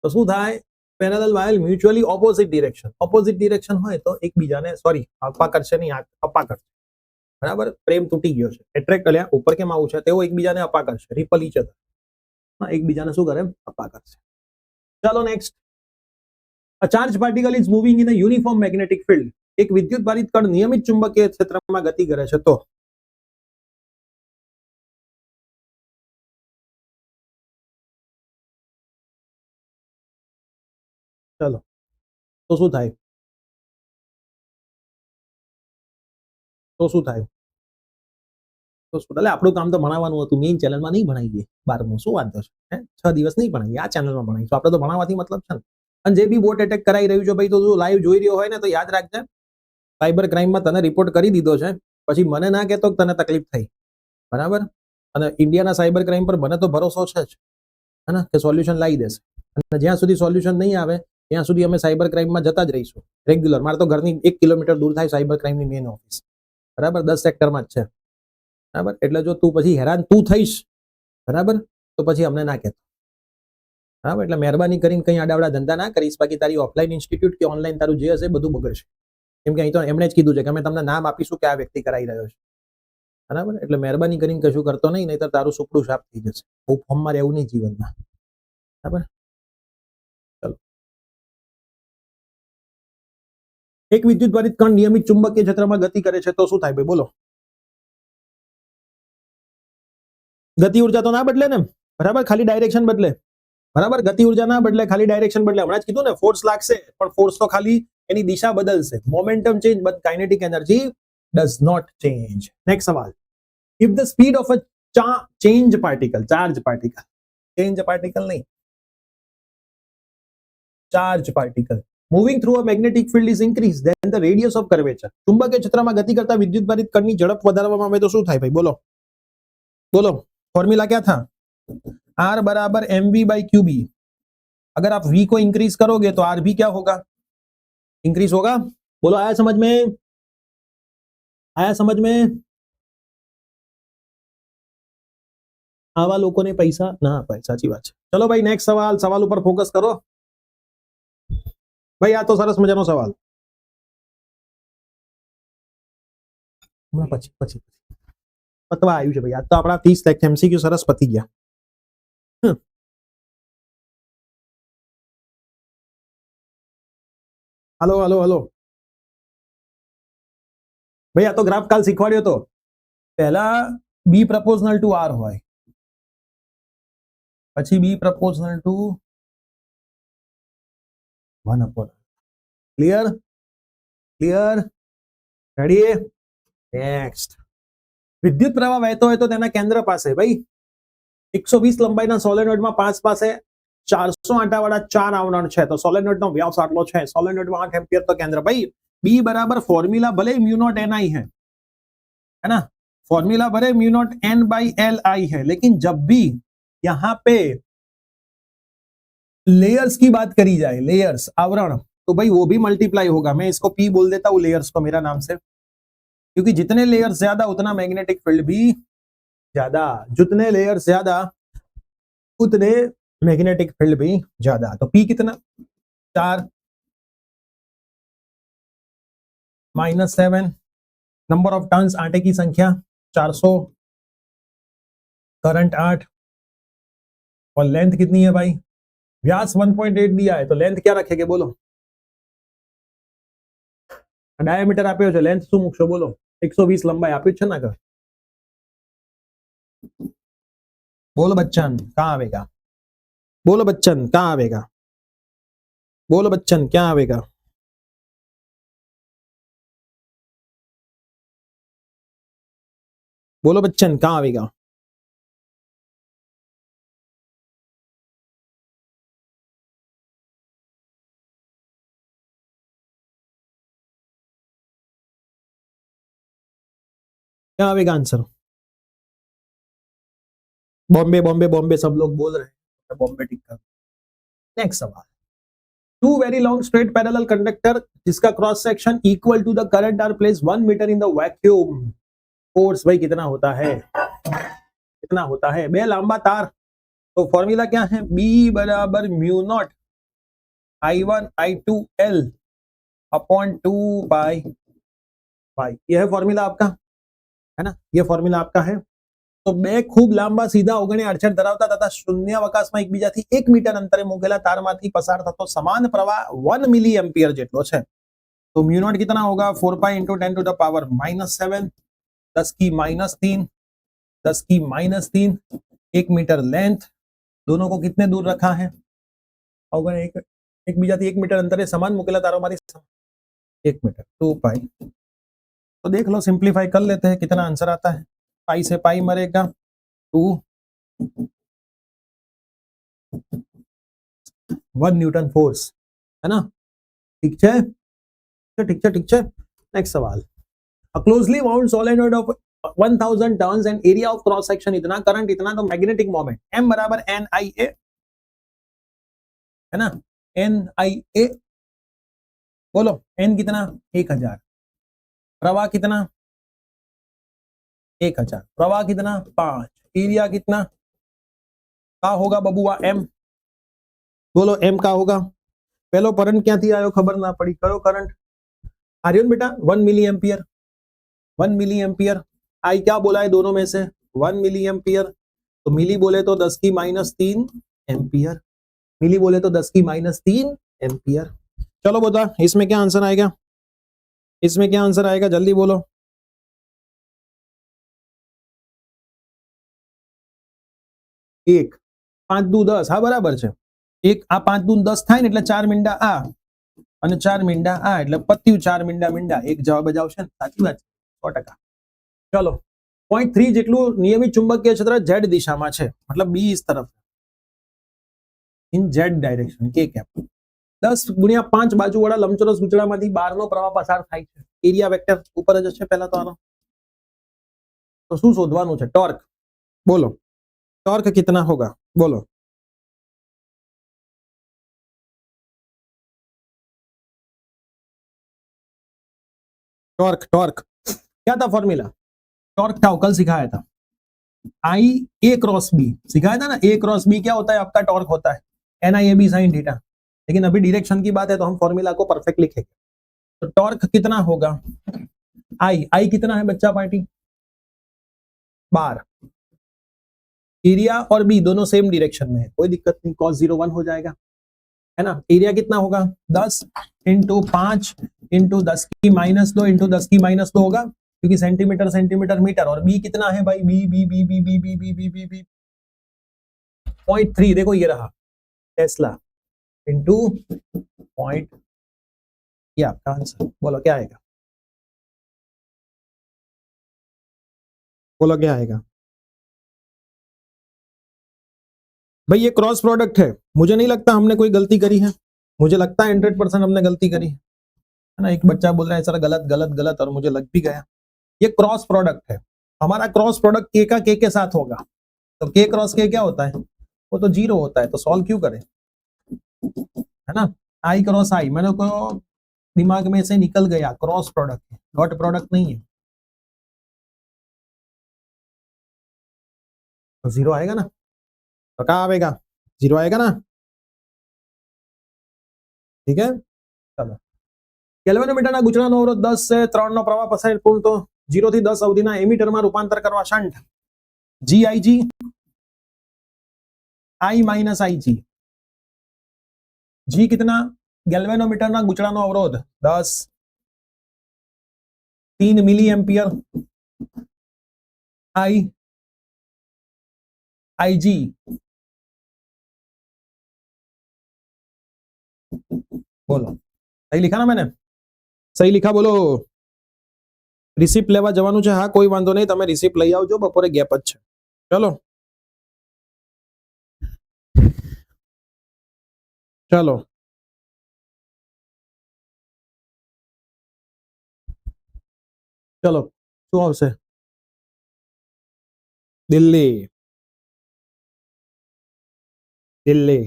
તો શું થાય? Parallel wire mutually opposite direction, opposite direction હોય તો એકબીજાને સॉरी આપા કરશે નહીં, આપા કરશે, બરાબર? પ્રેમ તૂટી ગયો છે, એટ્રેક્ટ અલ્યા ઉપર કેમ આવું છે, તેઓ એકબીજાને આપા કરશે, રિપલ ઈચ અધર, એકબીજાને શું કરે? આપા કરશે। ચલો next. A charge particle is moving in a uniform magnetic field। એક વિદ્યુત ભારિત કણ નિયમિત ચુંબકીય ક્ષેત્રમાં ગતિ કરે છે તો? ચલો, તો શું થાય? તો શું થાય? તો શું? એટલે આપણું કામ તો ભણાવવાનું હતું, મેઇન ચેનલમાં નહીં ભણાવીએ 12મું, શું વાંધો છે? 6 દિવસ નહીં ભણાવીએ, આ ચેનલમાં ભણાવીશું। આપણે તો ભણાવવાથી મતલબ છે ને। અને જે બી બોટ એટેક કરાઈ રહ્યું છે ભાઈ, તો તું લાઈવ જોઈ રહ્યો હોય ને તો યાદ રાખજે, સાયબર ક્રાઇમમાં તને રિપોર્ટ કરી દીધો છે, પછી મને ના કહેતો તને તકલીફ થઈ, બરાબર? અને ઇન્ડિયાના સાયબર ક્રાઇમ પર મને તો ભરોસો છે જ, है ना, કે સોલ્યુશન લાવી દેશે, અને જ્યાં સુધી સોલ્યુશન નહીં આવે ત્યાં સુધી અમે સાયબર ક્રાઇમમાં જતા જ રહીશું રેગ્યુલર. મારે તો ઘરની 1 કિલોમીટર દૂર થાય સાયબર ક્રાઇમની મેઇન ઓફિસ, બરાબર, 10 સેક્ટરમાં જ છે, બરાબર. એટલે જો તું પછી હેરાન તું થઈશ, બરાબર, તો પછી અમને ના કહેતો, બરાબર. એટલે મહેરબાની કરીને કંઈ આડાવડા ધંધા ના કરીશ, બાકી તારી ઓફલાઈન ઇન્સ્ટિટ્યૂટ કે ઓનલાઈન તારું જે હશે બધું બગડશે. કેમ કે અહીં તો એમણે જ કીધું છે કે અમે તમને નામ આપીશું કે આ વ્યક્તિ કરાવી રહ્યો છે, બરાબર. એટલે મહેરબાની કરીને કશું કરતો નહીં, નહીતર તારું સુપડું સાફ થઈ જશે. બહુ ફોર્મમાં રહેવું નહીં જીવનમાં, બરાબર. ચલો. એક વિદ્યુત ત્વરિત કણ નિયમિત ચુંબકીય ક્ષેત્રમાં ગતિ કરે છે તો શું થાય ભાઈ, બોલો. ગતિ ઉર્જા તો ના બદલે ને, બરાબર, ખાલી ડાયરેક્શન બદલે, બરાબર. ગતિ ઉર્જા ના બદલે, ખાલી ડાયરેક્શન બદલે. હમણાં જ કીધું ને, ફોર્સ લાગશે પણ ફોર્સ તો ખાલી એની દિશા બદલશે. Momentum change but kinetic energy does not change. Next સવાલ. If the speed of a change particle, charge particle, change particle નહીં, charge particle moving through a magnetic field is increase, then the radius of curvature. ચુંબકીય ક્ષેત્રમાં ગતિ કરતા વિદ્યુત ત્વરિત કણની ઝડપ વધારવામાં આવે તો શું થાય ભાઈ, બોલો. बोलो, फॉर्मूला क्या था, R बराबर mv बाई क्यूबी. अगर आप v को इंक्रीज करोगे तो r भी क्या होगा, इंक्रीज होगा. बोलो, आया समझ में, आया समझ में. आवा लोगों ने पैसा ना अपाय, साची बात है. चलो भाई नेक्स्ट सवाल, सवाल ऊपर फोकस करो भाई. आ तो सरस मजानो सवाल. પછી પછી પતવા આવ્યું છે ભાઈ. આજ તો આપણા 30 લેક્ચર એમસીક્યુ સરસ પતી ગયા. હલો હલો હલો ભાઈ, આ તો ગ્રાફ કાલ શીખવાડ્યો તો. પહેલા બી પ્રપોઝનલ ટુ આર હોય, પછી B proportional to 1 upon. Clear, clear, ready. Next. વિદ્યુત પ્રવાહ વહેતો હોય તો તેના કેન્દ્ર પાસે ભાઈ 120 લંબાઈના સોલેનોઇડમાં 5 પાસે 400 આંટાવાળા 4 આવરણ છે, તો સોલેનોઇડનો વ્યાસ આટલો છે, સોલેનોઇડમાં 8 एंपियर तो केंद्र. भाई बी बराबर फॉर्मूला भले म्यू नॉट एन आई है ना, फॉर्मूला भले mu naught N by L I है, लेकिन जब भी यहां पे लेयर्स की बात करी जाए, लेयर्स, आवरण, तो भाई वो भी मल्टीप्लाई होगा. मैं इसको पी बोल देता हूं लेयर्स को मेरा नाम से, क्योंकि जितने लेयर्स ज्यादा उतना मैग्नेटिक फील्ड भी ज्यादा, जितने लेयर्स ज्यादा उतने मैग्नेटिक फील्ड भी ज्यादा. तो पी कितना, 4 -7, नंबर ऑफ टर्न्स, आटे की संख्या 400, करंट 8, और लेंथ कितनी है भाई, व्यास 1.8 दिया है, तो लेंथ क्या रखेंगे बोलो. डायमीटर આપ્યો છે, લેન્થ શું મૂકશો બોલો. 120 લંબાઈ આપ્યું છે ને. बोलो बच्चन कहाँ आवेगा, बोलो बच्चन कहाँ आवेगा, बोलो बच्चन क्या आवेगा. बोलो बच्चन कहाँ आवेगा. क्या आवेगा आंसर. बॉम्बे बॉम्बे बॉम्बे सब लोग बोल रहे हैं, बॉम्बे टिक कर. नेक्स्ट सवाल. Two very long straight parallel conductor जिसका cross section equal to the current are place 1 metre in the vacuum. Force भाई कितना होता है, कितना होता है. बे लंबा तार, तो फॉर्मूला क्या है, बी बराबर mu not I1 I2 L upon 2 पाई पाई. यह है फॉर्मूला आपका, है ना, ये फॉर्मूला आपका है. तो બે ખૂબ લાંબા સીધા 69 ધરાવતા તથા શૂન્યાવકાશમાં એકબીજાથી 1 મીટર અંતરે મૂકેલા તારમાંથી પસાર થતો સમાન પ્રવાહ 1 મિલી એમ્પિયર જેટલો છે. तो म्यू नॉट कितना होगा, 4 pi into 10 to the power -7, 10 की -3, 10 की -3, 1 मीटर लेंथ. दोनों को कितने दूर रखा है, एक बीजाથી 1 मीटर अंतरे समान મૂકેલા તારોમાંથી 1 मीटर, 2 पाई. तो देख लो, सिंप्लीफाई कर लेते हैं, कितना आंसर आता है. पाई से पाई मरेगा 2, 1 न्यूटन फोर्स, है ना. ठीक है, ठीक है, ठीक है. नेक्स्ट सवाल. A closely wound solenoid of 1000 turns and area of cross section इतना, करंट इतना, तो मैग्नेटिक मोमेंट M बराबर NIA है ना, NIA बोलो, N कितना 1000, प्रवाह कितना 1000, प्रवाह कितना 5, एरिया कितना का होगा बबुआ M, बोलो M का होगा। पहलो करंट क्या थी आयो खबर ना पड़ी, करो करंट आर्यन बेटा 1 मिली एम्पियर, 1 मिली एम्पियर। आई क्या बोला है दोनों में से 1 मिली एम्पियर, तो मिली बोले तो 10 की -3 एम्पियर, मिली बोले तो 10 की -3 एम्पियर। चलो बता इसमें क्या आंसर आएगा, इसमें क्या आंसर आएगा जल्दी बोलो। 1 5 दू 10, हाँ बराबर है। 1 आ 5 दू 10 થાય ને એટલે 4 મીંડા આ અને 4 મીંડા આ એટલે પત્યું 4 મીંડા મીંડા, એક જવાબ જ આવશે ને, સાચી વાત 100%। ચલો 0.3 જેટલું નિયમિત ચુંબકીય ક્ષેત્ર z દિશામાં છે, मतलब b इस तरफ इन z डायरेक्शन k कैप। 10 × 5 બાજુવાળા લંબચોરસ ગૂંચળામાંથી બહારનો પ્રવાહ પસાર થાય છે, એરિયા વેક્ટર ઉપર જ છે પહેલા તો આનો। તો શું શોધવાનું છે, ટોર્ક બોલો, टॉर्क कितना होगा बोलो, टॉर्क टॉर्क क्या था फॉर्मूला, टॉर्क था कल सिखाया था, आई ए क्रॉस बी सिखाया था ना, ए क्रॉस बी क्या होता है आपका टॉर्क होता है NIAB sin थीटा, लेकिन अभी डायरेक्शन की बात है तो हम फॉर्मूला को परफेक्ट लिखेंगे। तो टॉर्क कितना होगा, आई कितना है बच्चा पार्टी 12, एरिया और बी दोनों सेम डायरेक्शन में है, कोई दिक्कत नहीं, cos 0 1 हो जाएगा, है ना। एरिया कितना होगा 10 × 5 × 10 की -2 × 10 की -2 होगा, क्योंकि सेंटीमीटर सेंटीमीटर मीटर, और बी कितना है भाई, B B B B B B B B B B 0.3, देखो ये रहा टेस्ला इंटू पॉइंट, ये आपका आंसर। बोलो क्या आएगा, बोलो क्या आएगा भाई। ये क्रॉस प्रोडक्ट है, मुझे नहीं लगता हमने कोई गलती करी है, मुझे लगता है 100% हमने गलती करी है ना। एक बच्चा बोल रहा है सर गलत गलत गलत, और मुझे लग भी गया। ये क्रॉस प्रोडक्ट है, हमारा क्रॉस प्रोडक्ट के का के साथ होगा, तो के क्रॉस के क्या होता है, वो तो 0 होता है, तो सॉल्व क्यों करें, है ना। आई क्रॉस आई मैंने को दिमाग में से निकल गया, क्रॉस प्रोडक्ट है, डॉट प्रोडक्ट नहीं है, तो 0 आएगा ना, तो क्या आएगा 0 आएगा ना, ठीक है। चलो કેલ્વેનોમીટરના ગૂંચળાનો અવરોધ 10 છે, 3 નો પ્રવાહ પસાર પૂર્ણ, તો 0 થી 10 અવધિના એમીટરમાં રૂપાંતર કરવા shunt GIG I - IG, G कितना ગેલ્વેનોમીટરના ગૂંચળાનો અવરોધ 10, 3 મિલી એમ્પિયર, IG बोलो सही लिखा ना मैंने, सही लिखा बोलो। रिसिप्ट लेवा जवानुं छे, हाँ कोई वांधो नहीं, तमे रिसिप्ट लई आवजो, बपोरे गैप ज छे। चलो चलो चलो शुं आवशे, दिल्ही दिल्ही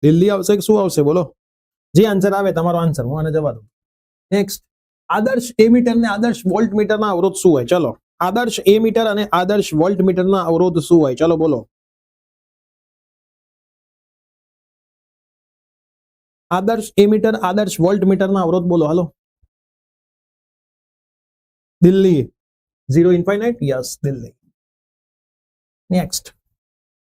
दिल्ही आवशे के शुं आवशे बोलो, जे आंसर आवे तमारो आंसर, हूँ आने जवा दूं। नेक्स्ट आदर्श एमीटर ने आदर्श वोल्टमीटर ना अवरोध शुं होय, चलो आदर्श एमीटर अने आदर्श वोल्टमीटर ना अवरोध शुं होय, चलो बोलो। आदर्श एमीटर आदर्श वोल्टमीटर ना अवरोध बोलो, hello. Delhi 0 infinite, yes Delhi. Next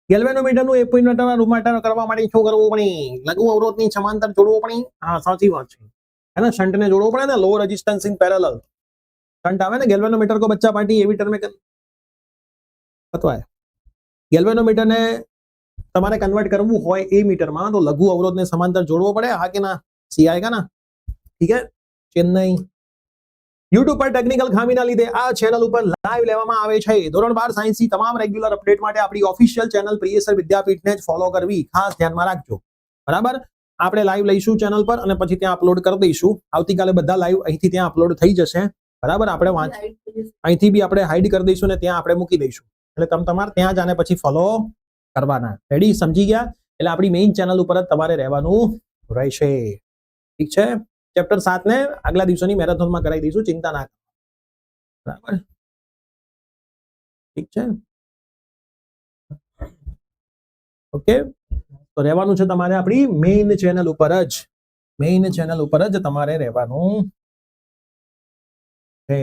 ગેલ્વેનોમીટરનું એમીટરના રૂપાંતર કરવા માટે શું કરવું પડે, લઘુ અવરોધની સમાંતર જોડવો પડે, હા સાચી વાત છે, है ना, शंट ने जोड़ो पड़े ना, low resistance in parallel shunt आवे ना, गैल्वेनोमीटर को बच्चा पार्टी एमीटर में पता है, गैल्वेनोमीटर ने તમારે કન્વર્ટ કરવું હોય એ મીટરમાં, તો લઘુ અવરોધને સમાંતર જોડવો પડે, હા કે ના, સી આएगा ना, ठीक है। ચેન્નઈ YouTube પર ટેકનિકલ ખામીના લીધે આ ચેનલ ઉપર લાઈવ લેવામાં આવે છે, ધોરણ 12 સાયન્સની તમામ રેગ્યુલર અપડેટ માટે આપણી ઓફિશિયલ ચેનલ પ્રિયસર વિદ્યાપીઠને જ ફોલો કરવી ખાસ ધ્યાનમાં રાખજો, બરાબર। આપણે લાઈવ લઈશું ચેનલ પર અને પછી ત્યાં અપલોડ કરી દઈશું, આવતીકાલે બધા લાઈવ અહીંથી ત્યાં અપલોડ થઈ જશે, બરાબર। આપણે અહીંથી બી આપણે હાઈડ કરી દઈશું ને ત્યાં આપણે મૂકી દઈશું, એટલે તમે તમારે ત્યાં જ આને પછી ફોલો કરવાના, રેડી, સમજી ગયા। એટલે આપણી મેઇન ચેનલ ઉપર જ તમારે રહેવાનું રહેશે. ઠીક છે. ચેપ્ટર 7 ને આગલા દિવસોની મેરેથોનમાં કરાવી દઈશું, ચિંતા ના કરો. બરાબર, ઠીક છે. ઓકે, તો રહેવાનું છે તમારે આપણી મેઇન ચેનલ ઉપર જ તમારે રહેવાનું છે.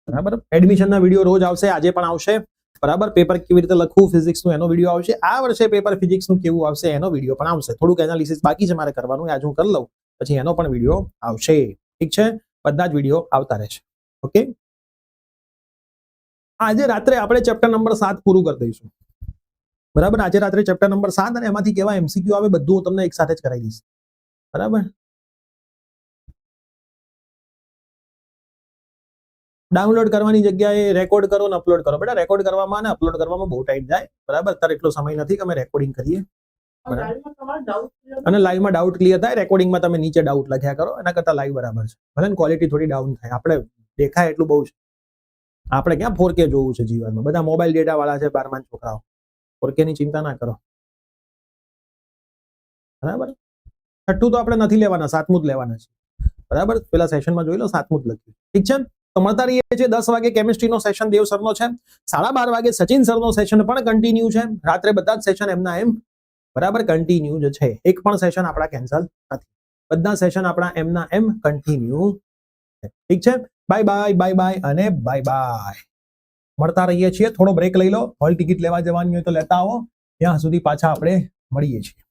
બરાબર, એડમિશનના વિડીયો રોજ આવશે, આજે પણ આવશે. બરાબર, પેપર કેવી રીતે લખવું ફિઝિક્સનું એનો વિડીયો આવશે. આ વર્ષે પેપર ફિઝિક્સનું કેવું આવશે એનો વિડીયો પણ આવશે. થોડુંક એનાલિસિસ બાકી છે મારે કરવાનું, આજે હું કરી લઉં, પછી એનો પણ વિડીયો આવશે. ઠીક છે, બધા જ વિડીયો આવતા રહેશે. ઓકે, આજે રાત્રે આપણે ચેપ્ટર નંબર 7 પૂરું કરી દઈશું. બરાબર, આજે રાત્રે ચેપ્ટર નંબર 7 અને એમાંથી કેવા એમસીક્યુ આવે બધું હું તમને એક સાથે જ કરાવી દઈશ. બરાબર, ડાઉનલોડ કરવાની જગ્યાએ રેકોર્ડ કરો ને અપલોડ કરો. બેટા રેકોર્ડ કરવામાં અને અપલોડ કરવામાં બહુ ટાઈમ જાય. બરાબર, અત્યારે એટલો સમય નથી કે અમે રેકોર્ડિંગ કરીએ. અને લાઈવમાં ડાઉટ ક્લિયર થાય, રેકોર્ડિંગમાં તમે નીચે ડાઉટ લખ્યા કરો, એના કરતા લાઈવ બરાબર છે. ભલે ને ક્વોલિટી થોડી ડાઉન થાય, આપણે દેખાય એટલું બહુ છે. આપણે ક્યાં 4K જોવું છે જીવનમાં? બધા મોબાઈલ ડેટા વાળા છે 12 છોકરાઓ. 4K ની ચિંતા ના કરો. બરાબર, 6ઠું તો આપણે નથી લેવાના, 7મું જ લેવાના છે. બરાબર, પેલા સેશનમાં જોઈ લો, 7મું જ લખ્યું. ઠીક છે, તો મળતા રહીએ છીએ. 10 વાગે કેમિસ્ટ્રીનો સેશન દેવ સરનો છે. 12:30 વાગે સચિન સરનો સેશન પણ કન્ટિન્યુ છે. રાત્રે બધા જ સેશન એમના એમ બરાબર કન્ટિન્યુ જ છે. એક પણ સેશન આપણા કેન્સલ નથી. બધા સેશન આપણા એમના એમ કન્ટિન્યુ છે. ઠીક છે, બાય બાય અને બાય બાય. મળતા રહીએ છીએ. થોડો બ્રેક લઈ લો, હોલ ટિકિટ લેવા જવાની હોય તો લેતા આવો. ત્યાં સુધી પાછા આપણે મળીએ છીએ.